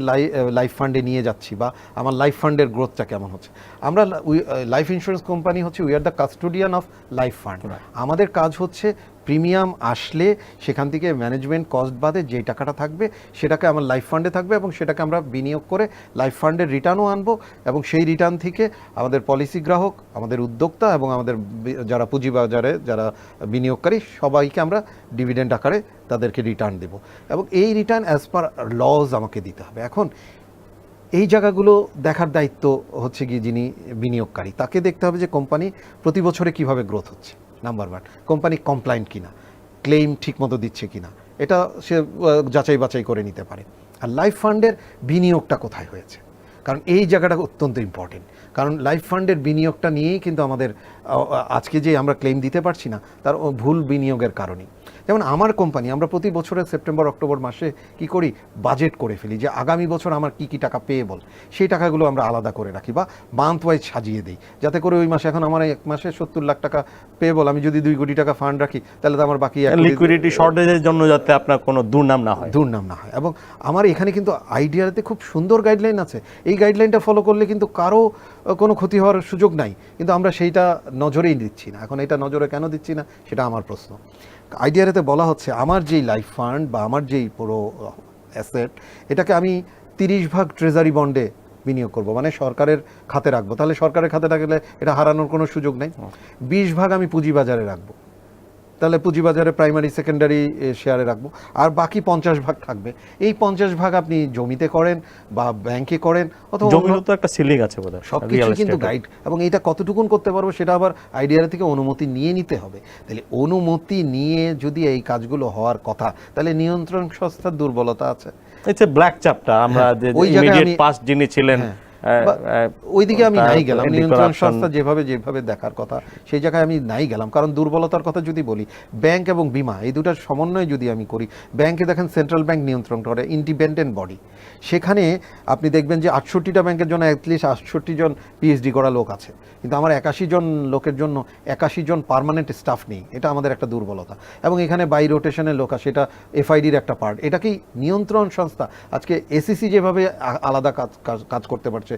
লাইফ ফান্ডে নিয়ে যাচ্ছি, বা আমার লাইফ ফান্ডের গ্রোথটা কেমন হচ্ছে। আমরা লাইফ ইন্স্যুরেন্স কোম্পানি হচ্ছে we are the custodian of life fund. আমাদের কাজ হচ্ছে প্রিমিয়াম আসলে সেখান থেকে ম্যানেজমেন্ট কস্ট বাদে যে টাকাটা থাকবে সেটাকে আমার লাইফ ফান্ডে থাকবে, এবং সেটাকে আমরা বিনিয়োগ করে লাইফ ফান্ডের রিটার্নও আনবো, এবং সেই রিটার্ন থেকে আমাদের পলিসি গ্রাহক, আমাদের উদ্যোক্তা এবং আমাদের যারা পুঁজিবাজারে যারা বিনিয়োগকারী সবাইকে আমরা ডিভিডেন্ড আকারে তাদেরকে রিটার্ন দেব, এবং এই রিটার্ন অ্যাজ পার লজ আমাকে দিতে হবে। এখন এই জায়গাগুলো দেখার দায়িত্ব হচ্ছে কি যিনি বিনিয়োগকারী, তাকে দেখতে হবে যে কোম্পানি প্রতি বছরে কিভাবে গ্রোথ হচ্ছে, নাম্বার ওয়ান, কোম্পানি কমপ্লায়েন্ট কিনা, ক্লেম ঠিকমতো দিচ্ছে কিনা, এটা সে যাচাই বাছাই করে নিতে পারে। আর লাইফ ফান্ডের বিনিয়োগটা কোথায় হয়েছে, কারণ এই জায়গাটা অত্যন্ত ইম্পর্টেন্ট। কারণ লাইফ ফান্ডের বিনিয়োগটা নিয়েই কিন্তু আমাদের আজকে যে আমরা ক্লেম দিতে পারছি না, তার ভুল বিনিয়োগের কারণেই। যেমন আমার কোম্পানি, আমরা প্রতি বছরের সেপ্টেম্বর অক্টোবর মাসে কি করি, বাজেট করে ফেলি যে আগামী বছর আমার কি কি টাকা পেয়েবল, সেই টাকাগুলো আমরা আলাদা করে রাখি বা মান্থ ওয়াইজ সাজিয়ে দিই, যাতে করে ওই মাসে, এখন আমার এক মাসে 70 লাখ টাকা পেয়েবল, আমি যদি 2 কোটি টাকা ফান্ড রাখি তাহলে তো আমার বাকি লিকুইডিটি শর্টেজের জন্য যাতে আপনার কোনো দুর্নাম না হয়। এবং আমার এখানে কিন্তু আইডিয়াতে খুব সুন্দর গাইডলাইন আছে, এই গাইডলাইনটা ফলো করলে কিন্তু কারো কোনো ক্ষতি হওয়ার সুযোগ নাই, কিন্তু আমরা সেইটা নজরেই দিচ্ছি না। এখন এটা নজরে কেন দিচ্ছি না সেটা আমার প্রশ্ন। আইডিয়াতে বলা হচ্ছে আমার যেই লাইফ ফান্ড বা আমার যেই পুরো অ্যাসেট, এটাকে আমি 30% ট্রেজারি বন্ডে বিনিয়োগ করব, মানে সরকারের খাতে রাখবো। তাহলে সরকারের খাতে রাখলে এটা হারানোর কোনো সুযোগ নেই। 20% আমি পুঁজিবাজারে রাখবো, তাহলে পুঁজিবাজারে প্রাইমারি সেকেন্ডারি শেয়ারে রাখবো, আর বাকি 50% থাকবে। এই 50% আপনি জমিতে করেন বা ব্যাংকে করেন, অথবা জমির তো একটা সিলিং আছে বোধহয়, সব কিছু কিন্তু গাইড, এবং এটা কতটুকুন করতে পারবো সেটা আবার আইডিয়া থেকে অনুমতি নিয়ে নিতে হবে। তাহলে অনুমতি নিয়ে যদি এই কাজগুলো হওয়ার কথা, তাহলে নিয়ন্ত্রণ সংস্থার দুর্বলতা আছে। It's a black chapter. আমরা যে ইমিডিয়েট পাস্ট যিনি ছিলেন ওইদিকে আমি নাই গেলাম, নিয়ন্ত্রণ সংস্থা যেভাবে দেখার কথা সেই জায়গায় আমি নাই গেলাম। কারণ দুর্বলতার কথা যদি বলি, ব্যাংক এবং বিমা এই দুটার সমন্বয় যদি আমি করি, ব্যাংকে দেখেন সেন্ট্রাল ব্যাংক নিয়ন্ত্রণ করে, ইন্ডিপেন্ডেন্ট বডি, সেখানে আপনি দেখবেন যে 68টা ব্যাংকের জন্য অ্যাটলিস্ট 68 জন পিএইচডি করা লোক আছে, কিন্তু আমার 81 জন লোকের জন্য 81 জন পার্মানেন্ট স্টাফ নেই। এটা আমাদের একটা দুর্বলতা, এবং এখানে বাই রোটেশনের লোক আছে, এটা এফআইডির একটা পার্ট। এটাকেই নিয়ন্ত্রণ সংস্থা আজকে এসিসি যেভাবে আলাদা কাজ করতে পারছে,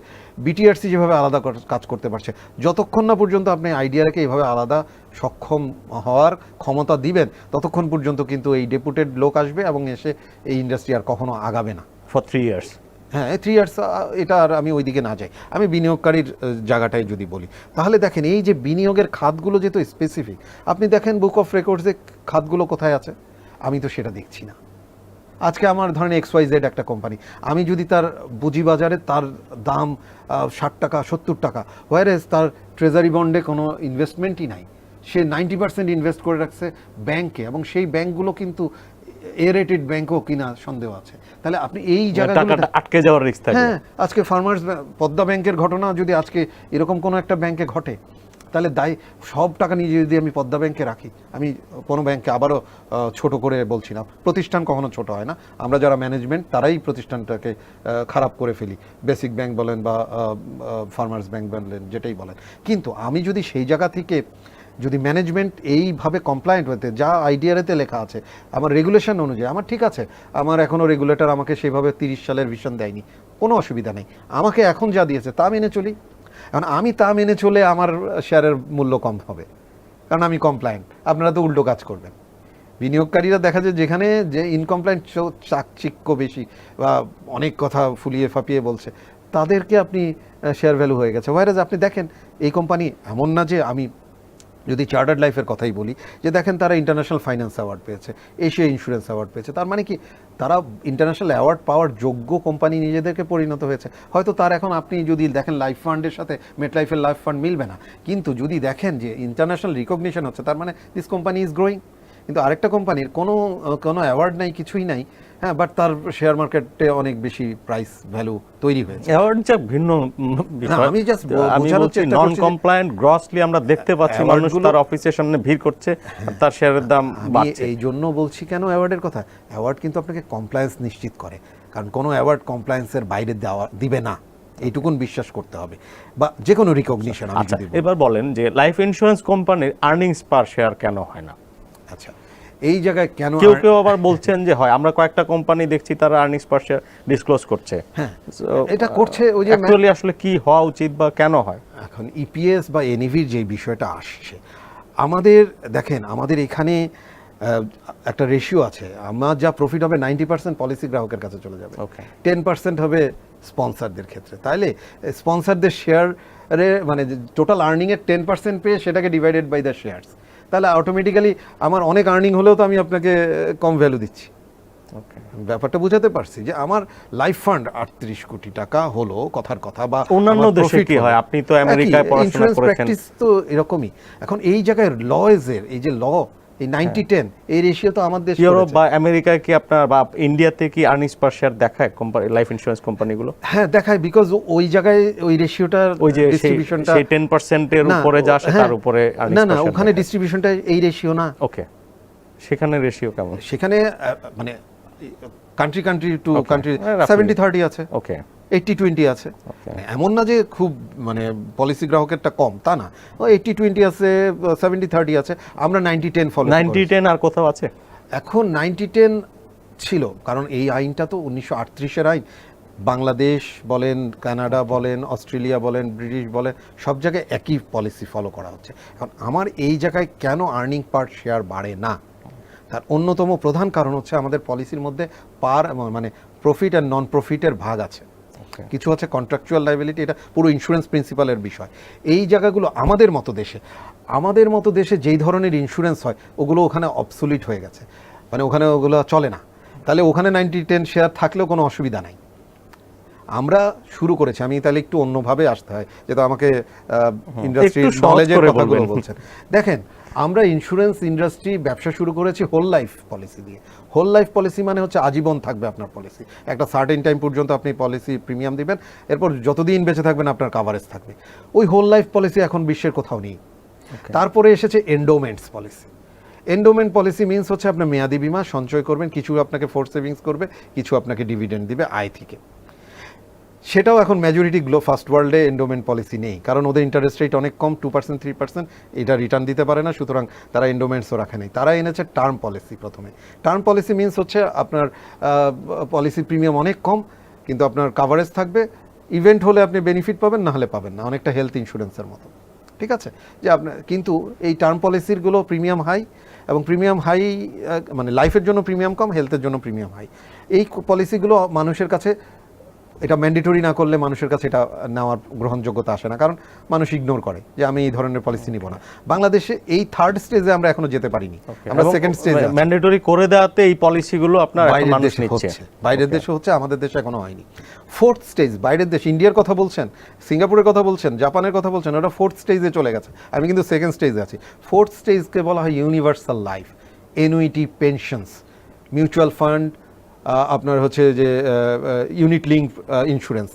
বিটিআরসি যেভাবে আলাদা কাজ করতে পারছে, যতক্ষণ না পর্যন্ত আপনি আইডিয়াকে এইভাবে আলাদা সক্ষম হওয়ার ক্ষমতা দিবেন, ততক্ষণ পর্যন্ত কিন্তু এই ডেপুটেড লোক আসবে এবং এসে এই ইন্ডাস্ট্রি আর কখনো আগাবে না। ফর 3 ইয়ার্স, হ্যাঁ 3 ইয়ার্স, এটা আর আমি ওইদিকে না যাই, আমি বিনিয়োগকারীর জায়গাটাই যদি বলি, তাহলে দেখেন এই যে বিনিয়োগের খাতগুলো যেহেতু স্পেসিফিক, আপনি দেখেন বুক অফ রেকর্ডসে খাতগুলো কোথায় আছে, আমি তো সেটা দেখছি না। আজকে আমার ধরেন XYZ একটা কোম্পানি, আমি যদি তার পুঁজিবাজারে তার দাম 60 টাকা 70 টাকা, হোয়ারেজ তার ট্রেজারি বন্ডে কোনো ইনভেস্টমেন্টই নাই, সে 90% ইনভেস্ট করে রাখছে ব্যাংকে, এবং সেই ব্যাংকগুলো কিন্তু এ রেটেড ব্যাংকও কিনা সন্দেহ আছে। তাহলে আপনি এই জায়গাটা আটকে যাওয়ার রিস্ক থাকে। হ্যাঁ, আজকে ফার্মার্স পদ্মা ব্যাংকের ঘটনা যদি আজকে এরকম কোনো একটা ব্যাংকে ঘটে, তাহলে দায় সব টাকা নিয়ে যদি আমি পদ্মা ব্যাংকে রাখি, আমি কোনো ব্যাংকে, আবারও ছোট করে বলছি না, প্রতিষ্ঠান কখনো ছোট হয় না, আমরা যারা ম্যানেজমেন্ট তারাই প্রতিষ্ঠানটাকে খারাপ করে ফেলি, বেসিক ব্যাংক বলেন বা ফার্মার্স ব্যাংক বলেন, যেটাই বলেন। কিন্তু আমি যদি সেই জায়গা থেকে যদি ম্যানেজমেন্ট এইভাবে কমপ্লায়েন্ট হতে, যা আইডিয়ারেতে লেখা আছে আমার রেগুলেশন অনুযায়ী, আমার ঠিক আছে, আমার এখনও রেগুলেটর আমাকে সেভাবে 30 সালের ভিশন দেয়নি, কোনো অসুবিধা নেই, আমাকে এখন যা দিয়েছে তা মেনে চলি। এখন আমি তা মেনে চলে আমার শেয়ারের মূল্য কম হবে, কারণ আমি কমপ্লায়েন্ট। আপনারা তো উল্টো কাজ করবেন। বিনিয়োগকারীরা দেখা যায় যেখানে যে ইনকমপ্লায়েন্ট চাকচিক্য বেশি বা অনেক কথা ফুলিয়ে ফাঁপিয়ে বলছে, তাদেরকে আপনি শেয়ার ভ্যালু হয়ে গেছে। ওয়াইরাজ আপনি দেখেন এই কোম্পানি, এমন না যে আমি যদি চার্টার্ড লাইফের কথাই বলি, যে দেখেন তারা ইন্টারন্যাশনাল ফাইন্যান্স অ্যাওয়ার্ড পেয়েছে, এশিয়া ইন্স্যুরেন্স অ্যাওয়ার্ড পেয়েছে, তার মানে কি তারা ইন্টারন্যাশনাল অ্যাওয়ার্ড পাওয়ার যোগ্য কোম্পানি নিজেদেরকে পরিণত হয়েছে। হয়তো তার এখন আপনি যদি দেখেন লাইফ ফান্ডের সাথে মেট লাইফের লাইফ ফান্ড মিলবে না, কিন্তু যদি দেখেন যে ইন্টারন্যাশনাল রিকগনিশন হচ্ছে, তার মানে দিস কোম্পানি ইজ গ্রোয়িং। কিন্তু আরেকটা কোম্পানির কোনো অ্যাওয়ার্ড নাই, কিছুই নাই, হ্যাঁ, বাট তার শেয়ার মার্কেটে অনেক বেশি প্রাইস ভ্যালু তৈরি হয়েছে। অ্যাওয়ার্ড যা ভিন্ন বিষয়। আমি জাস্ট আমি বলছি নন কমপ্লায়েন্ট গ্রসলি আমরা দেখতে পাচ্ছি মানুষ তার অফিসের সামনে ভিড় করছে, তার শেয়ারের দাম বাড়ছে। এই জন্য বলছি কেন অ্যাওয়ার্ডের কথা, অ্যাওয়ার্ড কিন্তু আপনাকে কমপ্লায়েন্স নিশ্চিত করে, কারণ কোনো অ্যাওয়ার্ড কমপ্লায়েন্সের বাইরে দিবে না, এইটুকুন বিশ্বাস করতে হবে, বা যে কোনো রিকগনিশন। আচ্ছা, এবার বলেন যে লাইফ ইন্স্যুরেন্স কোম্পানির আর্নিংস পার শেয়ার কেন হয় না? আচ্ছা, এই জায়গায় কেন কেউ কেউ আবার বলছেন যে হয়, আমরা কয়েকটা কোম্পানি দেখছি তারা আর্নিংস পার শেয়ার ডিসক্লোজ করছে। হ্যাঁ, এটা করছে, ওই যে অ্যাকচুয়ালি আসলে কি হওয়া উচিত বা কেন হয়? এখন ইপিএস বা এনইভির যে বিষয়টা আসছে, আমাদের দেখেন আমাদের এখানে একটা রেশিও আছে, আমার যা প্রফিট হবে 90% পলিসি গ্রাহকের কাছে চলে যাবে, 10% হবে স্পন্সরদের ক্ষেত্রে। তাইলে স্পন্সরদের শেয়ারে মানে টোটাল আর্নিংয়ের 10% পেয়ে সেটাকে ডিভাইডেড বাই দ্য শেয়ারস, তাহলে অটোমেটিক্যালি আমার অনেক আর্নিং হলেও তো আমি আপনাকে কম ভ্যালু দিচ্ছি। ব্যাপারটা বুঝাতে পারছি যে আমার লাইফ ফান্ড 38 কোটি টাকা হলো, কথার কথা, বা অন্যান্য দেশে কি হয়? আপনি তো আমেরিকায় পড়াশোনা করেছেন, প্র্যাকটিস তো এরকমই। এখন এই জায়গায় এই যে ল, এই 90-10 এই রেশিও তো আমাদের দেশে, ইউরোপ বা আমেরিকায় কি আপনার বা ইন্ডিয়াতে কি আর্নিংস পার শেয়ার দেখায় কোম্পানি লাইফ ইন্স্যুরেন্স কোম্পানিগুলো? হ্যাঁ দেখায়, বিকজ ওই জায়গায় ওই রেশিওটার ওই যে ডিস্ট্রিবিউশনটা সেই 10% এর উপরে যা আসে তার উপরে আর্নিংস না পার শেয়ার। ওখানে ডিস্ট্রিবিউশনটা এই রেশিও না। ওকে, সেখানে রেশিও কেমন? সেখানে মানে কান্ট্রি টু কান্ট্রি 70-30 আছে, ওকে 80-20 আছে। এমন না যে খুব মানে পলিসি গ্রাহকেরটা কম, তা না, 80-20 আছে, 70-30 আছে। আমরা 90-10 ফলো 90-10 আর কোথাও আছে? এখন 90-10 ছিল, কারণ এই আইনটা তো 1938-এর আইন। বাংলাদেশ বলেন, কানাডা বলেন, অস্ট্রেলিয়া বলেন, ব্রিটিশ বলেন, সব জায়গায় একই পলিসি ফলো করা হচ্ছে। এখন আমার এই জায়গায় কেন আর্নিং পার শেয়ার বাড়ে না, তার অন্যতম প্রধান কারণ হচ্ছে আমাদের পলিসির মধ্যে মানে প্রফিট আর নন প্রফিটের ভাগ আছে। কিছু আছে কন্ট্রাকচুয়াল লাইবিলিটি, এটা পুরো ইন্স্যুরেন্স প্রিন্সিপালের বিষয়। এই জায়গাগুলো আমাদের মতো দেশে যেই ধরনের ইন্স্যুরেন্স হয় ওগুলো ওখানে অবসোলিট হয়ে গেছে, মানে ওখানে ওগুলো চলে না। তাহলে ওখানে 90-10 শেয়ার থাকলেও কোনো অসুবিধা নাই। আমরা শুরু করেছি, আমি তাহলে একটু অন্যভাবে আসতে হয়, যেহেতু আমাকে ইন্ডাস্ট্রির নলেজের কথাগুলো বলছেন। দেখেন, আমরা ইন্স্যুরেন্স ইন্ডাস্ট্রি ব্যবসা শুরু করেছি হোল লাইফ পলিসি দিয়ে। হোল লাইফ পলিসি মানে হচ্ছে আজীবন থাকবে আপনার পলিসি, একটা সার্টেন টাইম পর্যন্ত আপনি পলিসি প্রিমিয়াম দিবেন, এরপর যতদিন বেঁচে থাকবেন আপনার কাভারেজ থাকবে। ওই হোল লাইফ পলিসি এখন বিশ্বের কোথাও নেই। তারপরে এসেছে endowments policy. Endowment policy means হচ্ছে আপনার মেয়াদি বিমা, সঞ্চয় করবেন, কিছু আপনাকে ফোর্স সেভিংস করবে, কিছু আপনাকে ডিভিডেন্ড দিবে আয় থেকে। সেটাও এখন মেজরিটি ফার্স্ট ওয়ার্ল্ডে এন্ডোমেন্ট পলিসি নেই, কারণ ওদের ইন্টারেস্ট রেট অনেক কম, 2% 3%, এটা রিটার্ন দিতে পারে না, সুতরাং তারা এন্ডোমেন্টসও রাখে নেই। তারা এনেছে টার্ম পলিসি। প্রথমে টার্ম পলিসি মিনস হচ্ছে আপনার পলিসি প্রিমিয়াম অনেক কম, কিন্তু আপনার কাভারেজ থাকবে, ইভেন্ট হলে আপনি বেনিফিট পাবেন, না হলে পাবেন না, অনেকটা হেলথ ইন্স্যুরেন্সের মতো। ঠিক আছে, যে আপনার কিন্তু এই টার্ম পলিসিরগুলো প্রিমিয়াম হাই, এবং প্রিমিয়াম হাই মানে লাইফের জন্য প্রিমিয়াম কম, হেলথের জন্য প্রিমিয়াম হাই। এই পলিসিগুলো মানুষের কাছে, এটা ম্যান্ডেটরি না করলে মানুষের কাছে এটা নেওয়ার গ্রহণযোগ্যতা আসে না, কারণ মানুষ ইগনোর করে যে আমি এই ধরনের পলিসি নিব না। বাংলাদেশে এই থার্ড স্টেজে আমরা এখনো যেতে পারিনি, আমরা সেকেন্ড স্টেজে। ম্যান্ডেটরি করে দেওয়াতে এই পলিসিগুলো আপনার এখন মানুষ নিচ্ছে, বাইরের দেশে হচ্ছে, আমাদের দেশে এখনো হয়নি। ফোর্থ স্টেজ, বাইরের দেশ, ইন্ডিয়ার কথা বলছেন, সিঙ্গাপুরের কথা বলছেন, জাপানের কথা বলছেন, ওটা ফোর্থ স্টেজে চলে গেছে, আমি কিন্তু সেকেন্ড স্টেজে আছি। ফোর্থ স্টেজকে বলা হয় universal life, annuity, pensions, mutual fund, আপনার হচ্ছে যে ইউনিট লিঙ্ক ইন্স্যুরেন্স,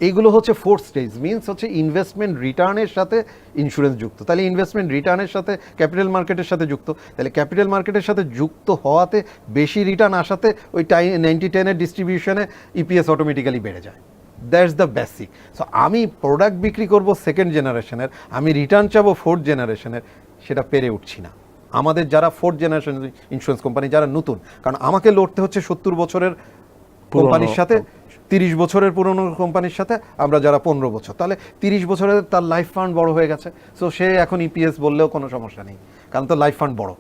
এইগুলো হচ্ছে ফোর্থ স্টেজ। মিনস হচ্ছে ইনভেস্টমেন্ট রিটার্নের সাথে ইন্স্যুরেন্স যুক্ত। তাহলে ইনভেস্টমেন্ট রিটার্নের সাথে ক্যাপিটাল মার্কেটের সাথে যুক্ত, তাহলে ক্যাপিটাল মার্কেটের সাথে যুক্ত হওয়াতে বেশি রিটার্ন আসাতে ওই 90-10-এর ডিস্ট্রিবিউশনে ইপিএস অটোমেটিক্যালি বেড়ে যায়। That's the basic. সো আমি প্রোডাক্ট বিক্রি করব সেকেন্ড জেনারেশনের, আমি রিটার্ন চাবো ফোর্থ জেনারেশনের, সেটা পেরে উঠছি না। আমাদের যারা ফোর্থ জেনারেশন ইন্স্যুরেন্স কোম্পানি, যারা নতুন, কারণ আমাকে লড়তে হচ্ছে 70 বছরের কোম্পানির সাথে, 30 বছরের পুরনো কোম্পানির সাথে, আমরা যারা 15 বছর, তাহলে 30 বছরের তার লাইফ ফান্ড বড় হয়ে গেছে। সো সে এখন ইপিএস বললেও কোনো সমস্যা নেই, কারণ তো লাইফ ফান্ড বড়,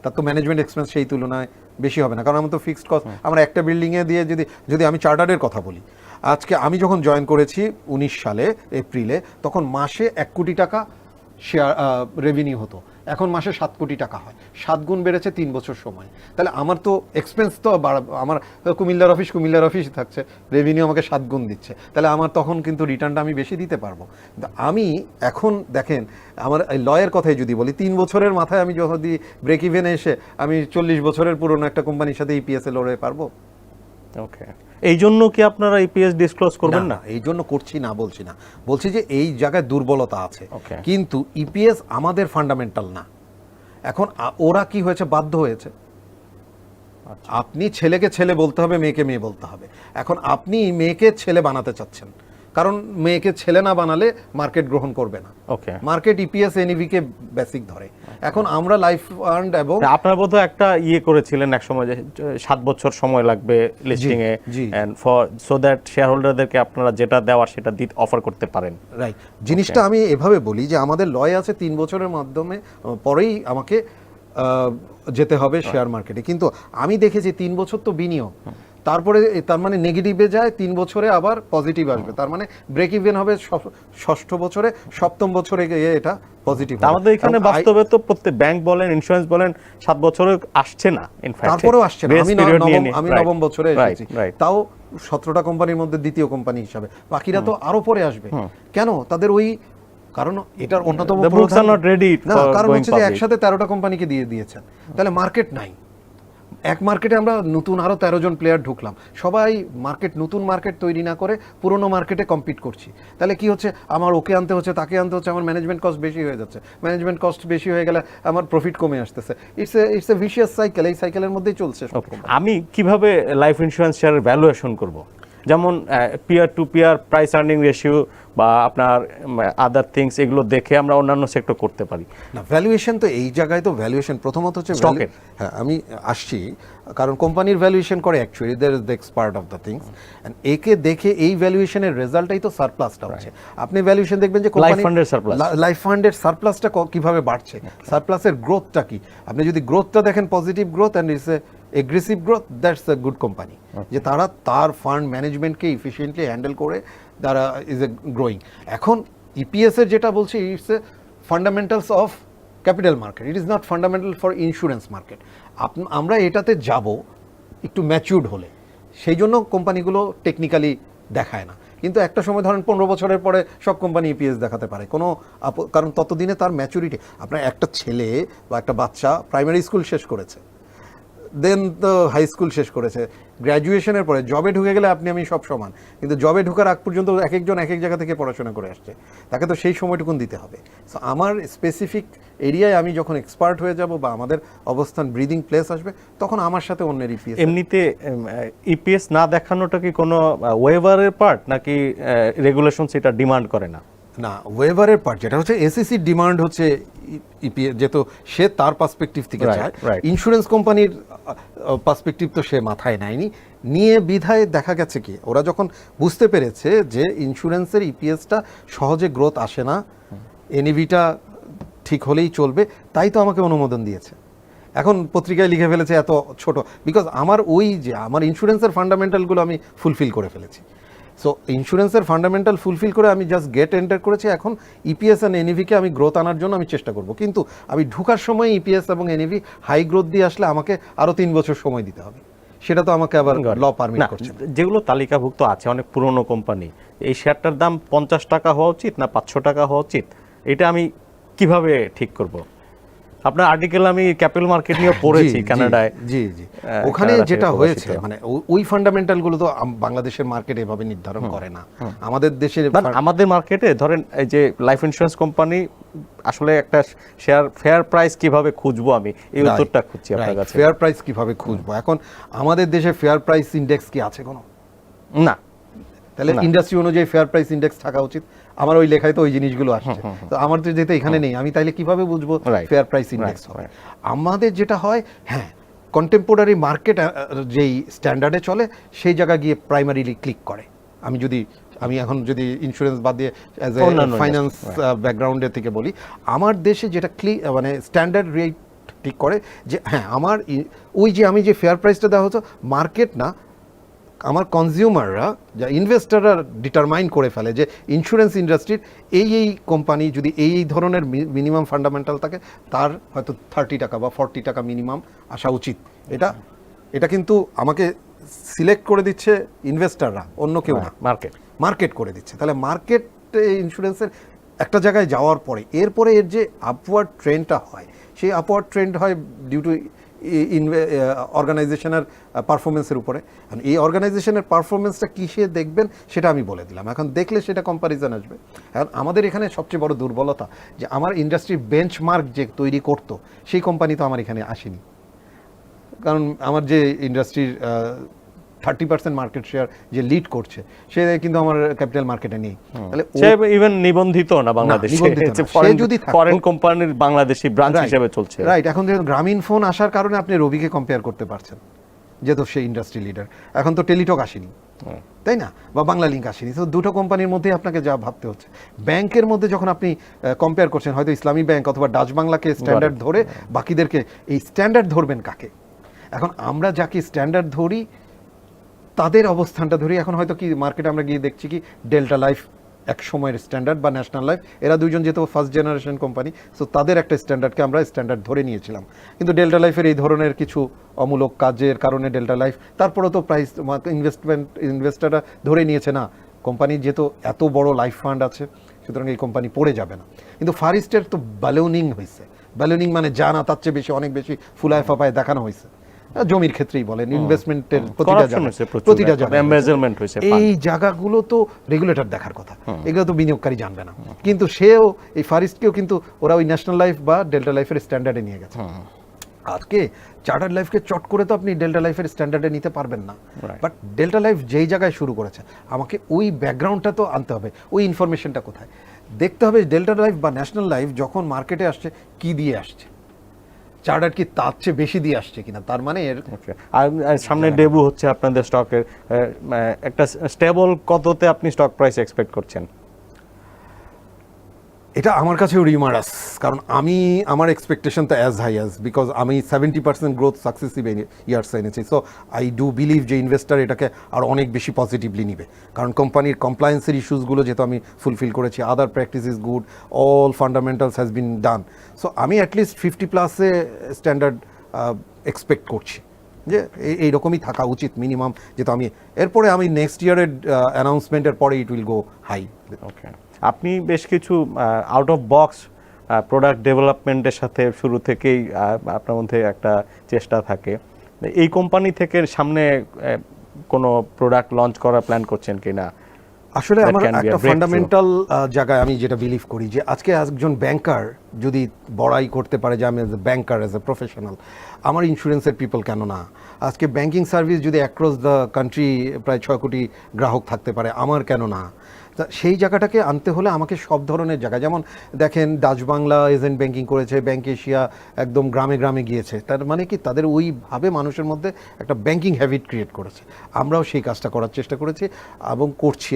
তার তো ম্যানেজমেন্ট এক্সপেন্স সেই তুলনায় বেশি হবে না, কারণ আমার তো ফিক্সড কস্ট। আমরা একটা বিল্ডিংয়ে দিয়ে যদি আমি চার্টার্ডের কথা বলি, আজকে আমি যখন জয়েন করেছি 19 সালে এপ্রিলে, তখন মাসে 1 কোটি টাকা শেয়ার রেভিনিউ হতো, এখন মাসে 7 কোটি টাকা হয়, 7 গুণ বেড়েছে 3 বছর সময়। তাহলে আমার তো এক্সপেন্স তো আমার কুমিল্লার অফিস থাকছে, রেভিনিউ আমাকে 7 গুণ দিচ্ছে, তাহলে আমার তখন কিন্তু রিটার্নটা আমি বেশি দিতে পারবো। কিন্তু আমি এখন দেখেন, আমার লয়ের কথাই যদি বলি, 3 বছরের মাথায় আমি যদি ব্রেক ইভেনে এসে আমি 40 বছরের পুরনো একটা কোম্পানির সাথে ইপিএস এ লড়ে পারবো? ওকে, এই জন্য কি আপনারা ইপিএস ডিসক্লোজ করবেন না? এই জন্য করছি না, বলছি যে এই জায়গায় দুর্বলতা আছে, Okay. কিন্তু ইপিএস আমাদের ফান্ডামেন্টাল না। এখন ওরা কি হয়েছে, বাধ্য হয়েছে। আপনি ছেলেকে ছেলে বলতে হবে, মেয়েকে মেয়ে বলতে হবে। এখন আপনি মেয়েকে ছেলে বানাতে চাচ্ছেন, কারণ মেয়েকে ছেলে না বানালে মার্কেট গ্রহণ করবে না। ওকে, মার্কেট ইপিএস এনইভি কে বেসিক ধরে। এখন আমরা লাইফ ফান্ড এবং আপনারা বোধহয় একটা করেছিলেন এক সময় যে 7 বছর সময় লাগবে লিস্টিং এ, জি। And for so that share হোল্ডারদেরকে আপনারা যেটা দেওয়ার সেটা দিতে অফার করতে পারেন। রাইট, জিনিসটা আমি এভাবে বলি যে আমাদের লয় আছে 3 বছরের মাধ্যমে পরেই আমাকে যেতে হবে শেয়ার মার্কেটে, কিন্তু আমি দেখেছি 3 বছর তো বিনিয়োগ, তারপরে তার মানে নেগেটিভে যায়, 3 বছরে আবার পজিটিভ আসবে, তার মানে ব্রেক ইভেন হবে 6ষ্ঠ বছরে, 7ম বছরে গিয়ে এটা পজিটিভ হবে। আমাদের এখানে বাস্তবে তো প্রত্যেক ব্যাংক বলেন, ইন্স্যুরেন্স বলেন 7 বছরে আসছে না, ইনফ্যাক্ট তারপরেও আসছে না। আমি নবম বছরে এসেছি, তাও 17টা কোম্পানির মধ্যে দ্বিতীয় কোম্পানি হিসাবে, বাকিরা তো আরো পরে আসবে। কেন? তাদের ওই কারণ এটার অন্যতম কারণ হচ্ছে যে একসাথে 13টা কোম্পানিকে দিয়ে দিয়েছেন, তাহলে মার্কেট নাই। এক মার্কেটে আমরা নতুন আরো 13 জন প্লেয়ার ঢুকলাম, সবাই নতুন মার্কেট তৈরি না করে পুরনো মার্কেটে কম্পিট করছি। তাহলে কি হচ্ছে, আমার ওকে আনতে হচ্ছে, তাকে আনতে হচ্ছে, আমার ম্যানেজমেন্ট কস্ট বেশি হয়ে যাচ্ছে, ম্যানেজমেন্ট কস্ট বেশি হয়ে গেলে আমার প্রফিট কমে আসতেছে। ইটস এ ভিশিয়াস সাইকেল, এই সাইকেলের মধ্যেই চলছে। আমি কিভাবে লাইফ ইন্স্যুরেন্স শেয়ারের ভ্যালুয়েশন করব? যেমন peer to peer price earning ratio বা আপনার আদার থিংস, এগুলো দেখে আমরা অন্যান্য সেক্টর করতে পারি না। ভ্যালুয়েশন তো এই জায়গায় তো ভ্যালুয়েশন প্রথমত হচ্ছে স্টকের। হ্যাঁ, আমি আসছি, কারণ কোম্পানির ভ্যালুয়েশন করে actually there is the expert of the things, and একে দেখে এই ভ্যালুয়েশনের রেজাল্টটাই তো সারপ্লাসটা হচ্ছে। আপনি ভ্যালুয়েশন দেখবেন যে লাইফ ফান্ডের সারপ্লাসটা কিভাবে বাড়ছে, সারপ্লাসের গ্রোথটা কি। আপনি যদি গ্রোথটা দেখেন, positive growth and it's a aggressive growth, that's a good company, যে তারা তার ফান্ড ম্যানেজমেন্টকে ইফিশিয়েন্টলি হ্যান্ডেল করে তারা ইজ এ গ্রোয়িং। এখন ইপিএস এর যেটা বলছি, it's a fundamentals of capital market, it is not fundamental for insurance market. আমরা এটাতে যাব একটু ম্যাচিউরড হলে, সেই জন্য কোম্পানিগুলো টেকনিক্যালি দেখায় না। কিন্তু একটা সময় ধরেন 15 বছরের পরে সব কোম্পানি ইপিএস দেখাতে পারে, কোনো কারণ ততদিনে তার ম্যাচুরিটি। আপনার একটা ছেলে বা একটা বাচ্চা প্রাইমারি স্কুল শেষ করেছে, দেন তো হাই স্কুল শেষ করেছে, গ্র্যাজুয়েশনের পরে জবে ঢুকে গেলে আমি সব সমান, কিন্তু জবে ঢুকার আগ পর্যন্ত এক একজন এক এক জায়গা থেকে পড়াশোনা করে আসছে, তাকে তো সেই সময়টুকুন দিতে হবে। সো আমার স্পেসিফিক এরিয়ায় আমি যখন এক্সপার্ট হয়ে যাব বা আমাদের অবস্থান ব্রিদিং প্লেস আসবে, তখন আমার সাথে অন্যের ইপিএস। এমনিতে ইপিএস না দেখানোটা কি কোনো ওয়েভারের পার্ট, নাকি রেগুলেশন সেটা ডিমান্ড করে না? না, ওয়েভারের পার্ট যেটা হচ্ছে এসএসসি ডিমান্ড হচ্ছে ইপিএস, যেহেতু সে তার পার্সপেক্টিভ থেকে চায়। ইন্স্যুরেন্স কোম্পানির পার্সপেক্টিভ তো সে মাথায় নেয়নি, নিয়ে বিধায় দেখা গেছে কি, ওরা যখন বুঝতে পেরেছে যে ইন্স্যুরেন্সের ইপিএসটা সহজে গ্রোথ আসে না, এনইভিটা ঠিক হলেই চলবে, তাই তো আমাকে অনুমোদন দিয়েছে। এখন পত্রিকায় লিখে ফেলেছে এত ছোট, বিকজ আমার আমার ইন্স্যুরেন্সের ফান্ডামেন্টালগুলো আমি ফুলফিল করে ফেলেছি। সো ইন্স্যুরেন্সের ফান্ডামেন্টাল ফুলফিল করে আমি জাস্ট গেট এন্টার করেছি। এখন ইপিএস অ্যান্ড এনইভিকে আমি গ্রোথ আনার জন্য আমি চেষ্টা করব, কিন্তু আমি ঢুকার সময় ইপিএস এবং এনইভি হাই গ্রোথ দিয়ে আসলে আমাকে আরো 3 বছর সময় দিতে হবে, সেটা তো আমাকে আবার ল পারমিট করছে না। যেগুলো তালিকাভুক্ত আছে অনেক পুরনো কোম্পানি, এই শেয়ারটার দাম 50 টাকা হওয়া উচিত না 500 টাকা হওয়া উচিত, এটা আমি কিভাবে ঠিক করব? আপনার আর্টিকেল আমি ক্যাপিটাল মার্কেট নিয়ে পড়েছি কানাডায়। জি, ওখানে যেটা হয়েছে, মানে ওই ফান্ডামেন্টাল গুলো তো বাংলাদেশের মার্কেট এভাবে নির্ধারণ করে না। আমাদের মার্কেটে ধরেন এই যে লাইফ ইন্স্যুরেন্স কোম্পানি আসলে একটা শেয়ার ফেয়ার প্রাইস কিভাবে খুঁজবো, আমি এই উত্তরটা খুঁজছি আপনার কাছে। ফেয়ার প্রাইস কিভাবে খুঁজবো? এখন আমাদের দেশে ফেয়ার প্রাইস ইন্ডেক্স কি আছে কোনো? না। তাহলে না। ইন্ডাস্ট্রি অনুযায়ী ফেয়ার প্রাইস ইন্ডেক্স থাকা উচিত। আমার ওই লেখায় তো ওই জিনিসগুলো আসছে, তো আমার তো যেহেতু এখানে নেই, আমি তাইলে কিভাবে বুঝবো Right. Fair price index Right, হবে? right. আমাদের যেটা হয়, হ্যাঁ, কন্টেম্পোরারি মার্কেট যেই স্ট্যান্ডার্ডে চলে সেই জায়গায় গিয়ে প্রাইমারিলি ক্লিক করে। আমি এখন যদি ইন্স্যুরেন্স বাদ দিয়ে অ্যাজ এ অন্যান্য ফাইন্যান্স industry, ব্যাকগ্রাউন্ডের থেকে বলি, আমার দেশে যেটা মানে স্ট্যান্ডার্ড রেট ঠিক করে যে হ্যাঁ ওই যে আমি যে ফেয়ার প্রাইসটা দেওয়া হতো, মার্কেট না, আমার কনজিউমাররা যা ইনভেস্টাররা ডিটারমাইন করে ফেলে যে ইন্স্যুরেন্স ইন্ডাস্ট্রির এই কোম্পানি যদি এই ধরনের মিনিমাম ফান্ডামেন্টাল থাকে, তার হয়তো 30 টাকা বা 40 টাকা মিনিমাম আসা উচিত। এটা কিন্তু আমাকে সিলেক্ট করে দিচ্ছে ইনভেস্টাররা, অন্য কেউ না, মার্কেট করে দিচ্ছে। তাহলে মার্কেট ইন্স্যুরেন্সের একটা জায়গায় যাওয়ার পরে এরপরে এর যে আপওয়ার্ড ট্রেন্ডটা হয়, সেই আপওয়ার্ড ট্রেন্ড হয় ডিউ টু অর্গানাইজেশনের পারফরমেন্সের উপরে। এই অর্গানাইজেশনের পারফরমেন্সটা কিসে দেখবেন সেটা আমি বলে দিলাম, এখন দেখলে সেটা কম্প্যারিজন আসবে। এখন আমাদের এখানে সবচেয়ে বড় দুর্বলতা যে আমার ইন্ডাস্ট্রি বেঞ্চমার্ক যে তৈরি করতো সেই কোম্পানি তো আমার এখানে আসেনি, কারণ আমার যে ইন্ডাস্ট্রির 30% মার্কেট শেয়ার যে লিড করছে সে কিন্তু আমার ক্যাপিটাল মার্কেটে নেই। তাহলে সে ইভেন নিবন্ধিত না বাংলাদেশে, যদি ফরেন কোম্পানির বাংলাদেশি ব্রাঞ্চ হিসেবে চলছে। রাইট, এখন যেহেতু গ্রামীণ ফোন আসার কারণে আপনি রবিকে কম্পেয়ার করতে পারছেন, যেহেতু সেই ইন্ডাস্ট্রি লিডার। এখন তো টেলিটক আসেনি, তাই না, বা বাংলা লিঙ্ক আসেনি, তো দুটো কোম্পানির মধ্যে আপনাকে যা ভাবতে হচ্ছে। ব্যাংকের মধ্যে যখন আপনি কম্পেয়ার করছেন, হয়তো ইসলামী ব্যাংক অথবা ডাচ বাংলাকে স্ট্যান্ডার্ড ধরে বাকিদেরকে, এই স্ট্যান্ডার্ড ধরবেন কাকে? এখন আমরা যাকে স্ট্যান্ডার্ড ধরি তাদের অবস্থানটা ধরি। এখন হয়তো কি মার্কেটে আমরা গিয়ে দেখছি কি ডেল্টা লাইফ এক সময়ের স্ট্যান্ডার্ড বা ন্যাশনাল লাইফ, এরা দুইজন যেহেতু ফার্স্ট জেনারেশন কোম্পানি, সো তাদের একটা স্ট্যান্ডার্ডকে আমরা স্ট্যান্ডার্ড ধরে নিয়েছিলাম। কিন্তু ডেল্টা লাইফের এই ধরনের কিছু অমূলক কাজের কারণে ডেল্টা লাইফ, তারপরেও তো প্রাইস ইনভেস্টাররা ধরে নিয়েছে না, কোম্পানির যেহেতু এত বড় লাইফ ফান্ড আছে সুতরাং এই কোম্পানি পড়ে যাবে না। কিন্তু ফার ইস্টের তো ব্যালুনিং হয়েছে, ব্যালুনিং মানে যা না তার চেয়ে বেশি, অনেক বেশি ফুলায় ফাপায় দেখানো হয়েছে। জমির ক্ষেত্রেই বলেন, ইনভেস্টমেন্টের প্রতিটা জায়গায় এই জায়গাগুলো তো রেগুলেটর দেখার কথা, এগুলো তো বিনিয়োগকারী জানবে না। কিন্তু সেও এই ফারিস্টকেও কিন্তু ওরা ওই ন্যাশনাল লাইফ বা ডেল্টা লাইফের স্ট্যান্ডার্ডে নিয়ে গেছে। আজকে চার্টার্ড লাইফকে চট করে তো আপনি ডেল্টা লাইফের স্ট্যান্ডার্ডে নিতে পারবেন না, বাট ডেল্টা লাইফ যেই জায়গায় শুরু করেছে আমাকে ওই ব্যাকগ্রাউন্ডটা তো আনতে হবে, ওই ইনফরমেশনটা কোথায় দেখতে হবে। ডেল্টা লাইফ বা ন্যাশনাল লাইফ যখন মার্কেটে আসছে কি দিয়ে আসছে, চার্টার্ড কি তার চেয়ে বেশি দিয়ে আসছে কিনা, তার মানে এর আর সামনে ডেবিউ হচ্ছে আপনাদের স্টকের, একটা স্টেবল কততে আপনি স্টক প্রাইস এক্সপেক্ট করছেন? এটা আমার কাছেও রিমারাস, কারণ আমার এক্সপেকটেশন তো অ্যাজ হাই অ্যাজ, বিকজ আমি 70% গ্রোথ সাকসেসিভ ইয়ার্স এনেছি। সো আই ডু বিলিভ যে ইনভেস্টার এটাকে আর অনেক বেশি পজিটিভলি নিবে, কারণ কোম্পানির কমপ্লায়েন্সের ইস্যুসগুলো যেহেতু আমি ফুলফিল করেছি, other practice is good, all fundamentals has been done. So আমি অ্যাটলিস্ট 50+ স্ট্যান্ডার্ড এক্সপেক্ট করছি যে এইরকমই থাকা উচিত মিনিমাম, যেহেতু এরপরে আমি নেক্সট ইয়ারের অ্যানাউন্সমেন্টের পরে ইট উইল গো হাই। ওকে, আপনি বেশ কিছু আউট অফ বক্স প্রোডাক্ট ডেভেলপমেন্টের সাথে শুরু থেকেই আপনার মধ্যে একটা চেষ্টা থাকে। এই কোম্পানি থেকে সামনে কোনো প্রোডাক্ট লঞ্চ করার প্ল্যান করছেন কিনা? আসলে আমার একটা ফান্ডামেন্টাল জায়গায় আমি যেটা বিলিভ করি যে আজকে একজন ব্যাংকার যদি বড়াই করতে পারে যে আমি as a banker, as a professional, আমার ইন্স্যুরেন্সের পিপল কেন না? আজকে ব্যাংকিং সার্ভিস যদি অ্যাক্রস দ্য কান্ট্রি প্রায় 6 কোটি গ্রাহক থাকতে পারে, আমার কেন না? তা সেই জায়গাটাকে আনতে হলে আমাকে সব ধরনের জায়গায়, যেমন দেখেন ডাচ বাংলা এজেন্ট ব্যাংকিং করেছে, ব্যাংক এশিয়া একদম গ্রামে গ্রামে গিয়েছে, তার মানে কি তাদের ওইভাবে মানুষের মধ্যে একটা ব্যাংকিং হ্যাবিট ক্রিয়েট করেছে। আমরাও সেই কাজটা করার চেষ্টা করেছি এবং করছি।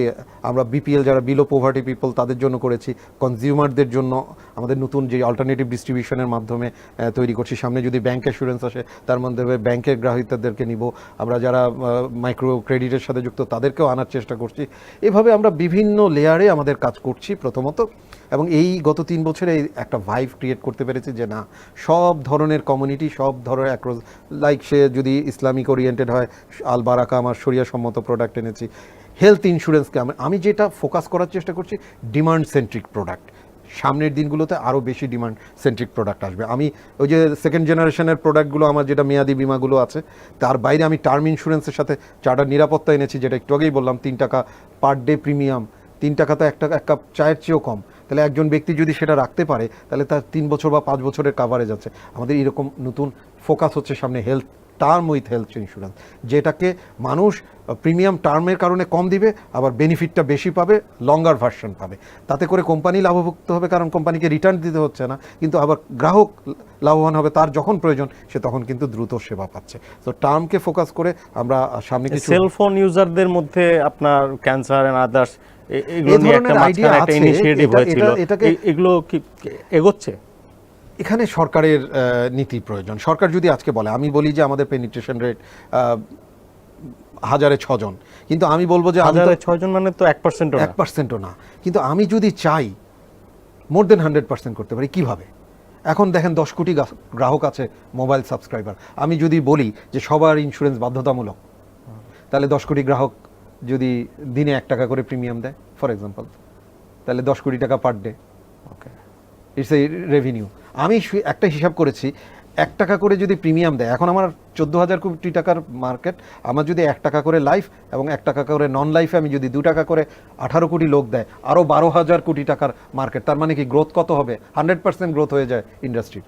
আমরা বিপিএল যারা বিলো পোভার্টি পিপল তাদের জন্য করেছি, কনজিউমারদের জন্য আমাদের নতুন যে অল্টারনেটিভ ডিস্ট্রিবিউশনের মাধ্যমে তৈরি করছি। সামনে যদি ব্যাংক অ্যাসুরেন্স আসে তার মধ্যে ব্যাংকের গ্রাহকদেরকে নিব, আমরা যারা মাইক্রো ক্রেডিটের সাথে যুক্ত তাদেরকেও আনার চেষ্টা করছি। এভাবে আমরা বিভিন্ন লেয়ারে আমাদের কাজ করছি প্রথমত, এবং এই গত 3 বছরে একটা ভাইব ক্রিয়েট করতে পেরেছি যে না, সব ধরনের কমিউনিটি, সব ধরনের অ্যাক্রস, লাইক সে যদি ইসলামিক ওরিয়েন্টেড হয়, আল বারাকা আমার শরিয়া সম্মত প্রোডাক্ট এনেছি। হেলথ ইন্স্যুরেন্সকে আমি যেটা ফোকাস করার চেষ্টা করছি ডিমান্ড সেন্ট্রিক প্রোডাক্ট, সামনের দিনগুলোতে আরও বেশি ডিমান্ড সেন্ট্রিক প্রোডাক্ট আসবে। আমি ওই যে সেকেন্ড জেনারেশনের প্রোডাক্টগুলো, আমার যেটা মেয়াদি বিমাগুলো আছে, তার বাইরে আমি টার্ম ইন্স্যুরেন্সের সাথে চার্টার নিরাপত্তা এনেছি, যেটা একটু আগেই বললাম, 3 টাকা পার ডে প্রিমিয়াম, 3 টাকা তো এক কাপ চায়ের চেয়েও কম। তাহলে একজন ব্যক্তি যদি সেটা রাখতে পারে তাহলে তার 3 বছর বা 5 বছরের কাভারেজ আছে। আমাদের এরকম নতুন ফোকাস হচ্ছে সামনে health term with health insurance, যেটাকে মানুষ প্রিমিয়াম টার্মের কারণে কম দিবে, আবার বেনিফিটটা বেশি পাবে, লঙ্গার ভার্সন পাবে। তাতে করে কোম্পানি লাভভুক্ত হবে, কারণ কোম্পানিকে রিটার্ন দিতে হচ্ছে না, কিন্তু আবার গ্রাহক লাভবান হবে, তার যখন প্রয়োজন সে তখন কিন্তু দ্রুত সেবা পাচ্ছে। তো টার্মকে ফোকাস করে আমরা সামনে কিছু সেলফোন ইউজারদের মধ্যে আপনার ক্যান্সার এন্ড আদার্স এগুলো এই নিয়ে ধরনের একটা idea মাঝখানে একটা আছে, ইনিশিয়েটিভ হয়েছিল, এটাকে- এগুলো কি এগোচ্ছে? এখানে সরকারের নীতি প্রয়োজন। সরকার যদি আজকে বলে, আমি বলি যে আমাদের পেনিট্রেশন রেট 1000-এ 6 জন, কিন্তু আমি বলবো যে 1000-এ 6 জন মানে তো 1%ও না। 1%ও না, কিন্তু আমি যদি চাই মোর দেন 100% করতে পারি। কিভাবে? এখন দেখেন 10 কোটি গ্রাহক আছে মোবাইল সাবস্ক্রাইবার। আমি যদি বলি যে সবার ইন্স্যুরেন্স বাধ্যতামূলক, তাহলে 10 কোটি গ্রাহক যদি দিনে 1 টাকা করে প্রিমিয়াম দেয় ফর এক্সাম্পল, তাহলে 10 কোটি টাকা per day, okay, it's a revenue. আমি একটা হিসাব করেছি, 1 টাকা করে যদি প্রিমিয়াম দেয়, এখন আমার 14,000 কোটি টাকার মার্কেট, আমার যদি 1 টাকা করে লাইফ এবং 1 টাকা করে নন লাইফে আমি যদি 2 টাকা করে 18 কোটি লোক দেয়, আরও 12,000 কোটি টাকার মার্কেট। তার মানে কি গ্রোথ কত হবে? 100% গ্রোথ হয়ে যায় ইন্ডাস্ট্রির।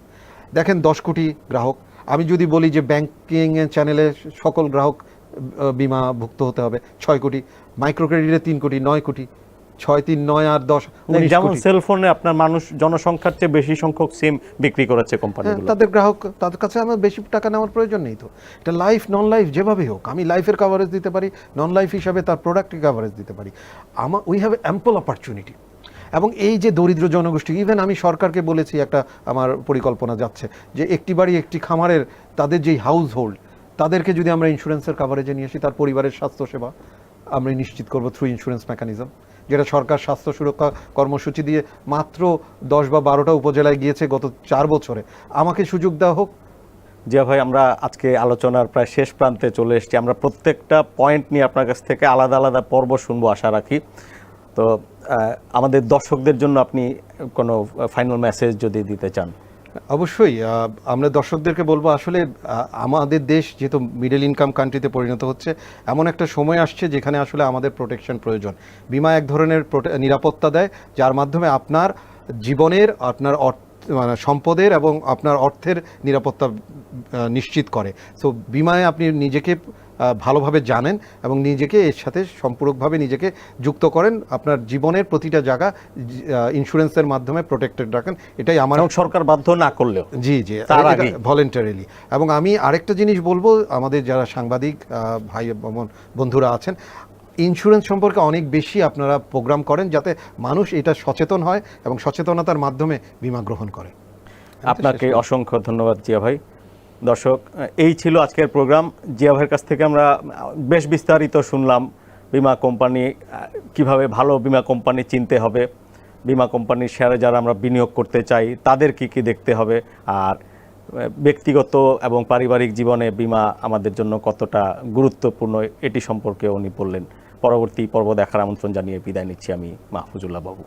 দেখেন 10 কোটি গ্রাহক, আমি যদি বলি যে ব্যাংকিং চ্যানেলে সকল গ্রাহক বিমাভুক্ত হতে হবে 6 কোটি, মাইক্রো ক্রেডিটে 3 কোটি, 9 কোটি, 6 3 9 আর 10 19 যেমন কোটি। সেলফোনে আপনার মানুষ জনসংখ্যার চেয়ে বেশি সংখ্যক সিম বিক্রি করেছে হ্যাঁ, কোম্পানিগুলো। তাদের গ্রাহক, তাদের কাছে আমার বেশি টাকা নেওয়ার প্রয়োজন নেই। তো এটা লাইফ নন লাইফ যেভাবেই হোক, আমি লাইফের কভারেজ দিতে পারি, নন লাইফ হিসাবে তার প্রোডাক্টের কভারেজ দিতে পারি। We have ample opportunity. এবং এই যে দরিদ্র জনগোষ্ঠী, ইভেন আমি সরকারকে বলেছি, একটা আমার পরিকল্পনা যাচ্ছে যে একটি বাড়ি একটি খামারের তাদের যেই হাউস হোল্ড, তাদেরকে যদি আমরা ইন্স্যুরেন্সের কভারেজে নিয়ে আসি, তার পরিবারের স্বাস্থ্যসেবা আমরা নিশ্চিত করব থ্রু ইন্স্যুরেন্স মেকানিজম, যেটা সরকার স্বাস্থ্য সুরক্ষা কর্মসূচি দিয়ে মাত্র 10 বা 12টা উপজেলায় গিয়েছে গত 4 বছরে। আমাকে সুযোগ দেওয়া হোক। জিয়া ভাই, আমরা আজকে আলোচনার প্রায় শেষ প্রান্তে চলে এসেছি। আমরা প্রত্যেকটা পয়েন্ট নিয়ে আপনার কাছ থেকে আলাদা আলাদা পর্ব শুনবো আশা রাখি। তো আমাদের দর্শকদের জন্য আপনি কোনো ফাইনাল মেসেজ যদি দিতে চান। অবশ্যই আমরা দর্শকদেরকে বলবো, আসলে আমাদের দেশ যেহেতু মিডল ইনকাম কান্ট্রিতে পরিণত হচ্ছে, এমন একটা সময় আসছে যেখানে আসলে আমাদের প্রোটেকশন প্রয়োজন। বীমা এক ধরনের নিরাপত্তা দেয়, যার মাধ্যমে আপনার জীবনের, আপনার মানে সম্পদের এবং আপনার অর্থের নিরাপত্তা নিশ্চিত করে। সো বীমায় আপনি নিজেকে ভালোভাবে জানেন এবং নিজেকে এর সাথে সম্পূরকভাবে নিজেকে যুক্ত করেন, আপনার জীবনের প্রতিটা জায়গা ইন্স্যুরেন্সের মাধ্যমে প্রোটেক্টেড রাখেন। এটাই আমার, সরকার বাধ্য না করলেও। জি জি, তার আগে ভলেন্টারিলি। এবং আমি আরেকটা জিনিস বলবো, আমাদের যারা সাংবাদিক ভাই বন্ধুরা আছেন, ইন্স্যুরেন্স সম্পর্কে অনেক বেশি আপনারা প্রোগ্রাম করেন, যাতে মানুষ এটা সচেতন হয় এবং সচেতনতার মাধ্যমে বীমা গ্রহণ করে। আপনাকে অসংখ্য ধন্যবাদ জিয়া ভাই। দর্শক, এই ছিল আজকের প্রোগ্রাম। জিয়া ভাইয়ের কাছ থেকে আমরা বেশ বিস্তারিত শুনলাম বীমা কোম্পানি, কিভাবে ভালো বীমা কোম্পানি চিনতে হবে, বীমা কোম্পানির শেয়ারে যারা আমরা বিনিয়োগ করতে চাই তাদের কি কি দেখতে হবে, আর ব্যক্তিগত এবং পারিবারিক জীবনে বীমা আমাদের জন্য কতটা গুরুত্বপূর্ণ এটি সম্পর্কে উনি বললেন। পরবর্তী পর্ব দেখার আমন্ত্রণ জানিয়ে বিদায় নিচ্ছি আমি মাহফুজুল্লাহ বাবু।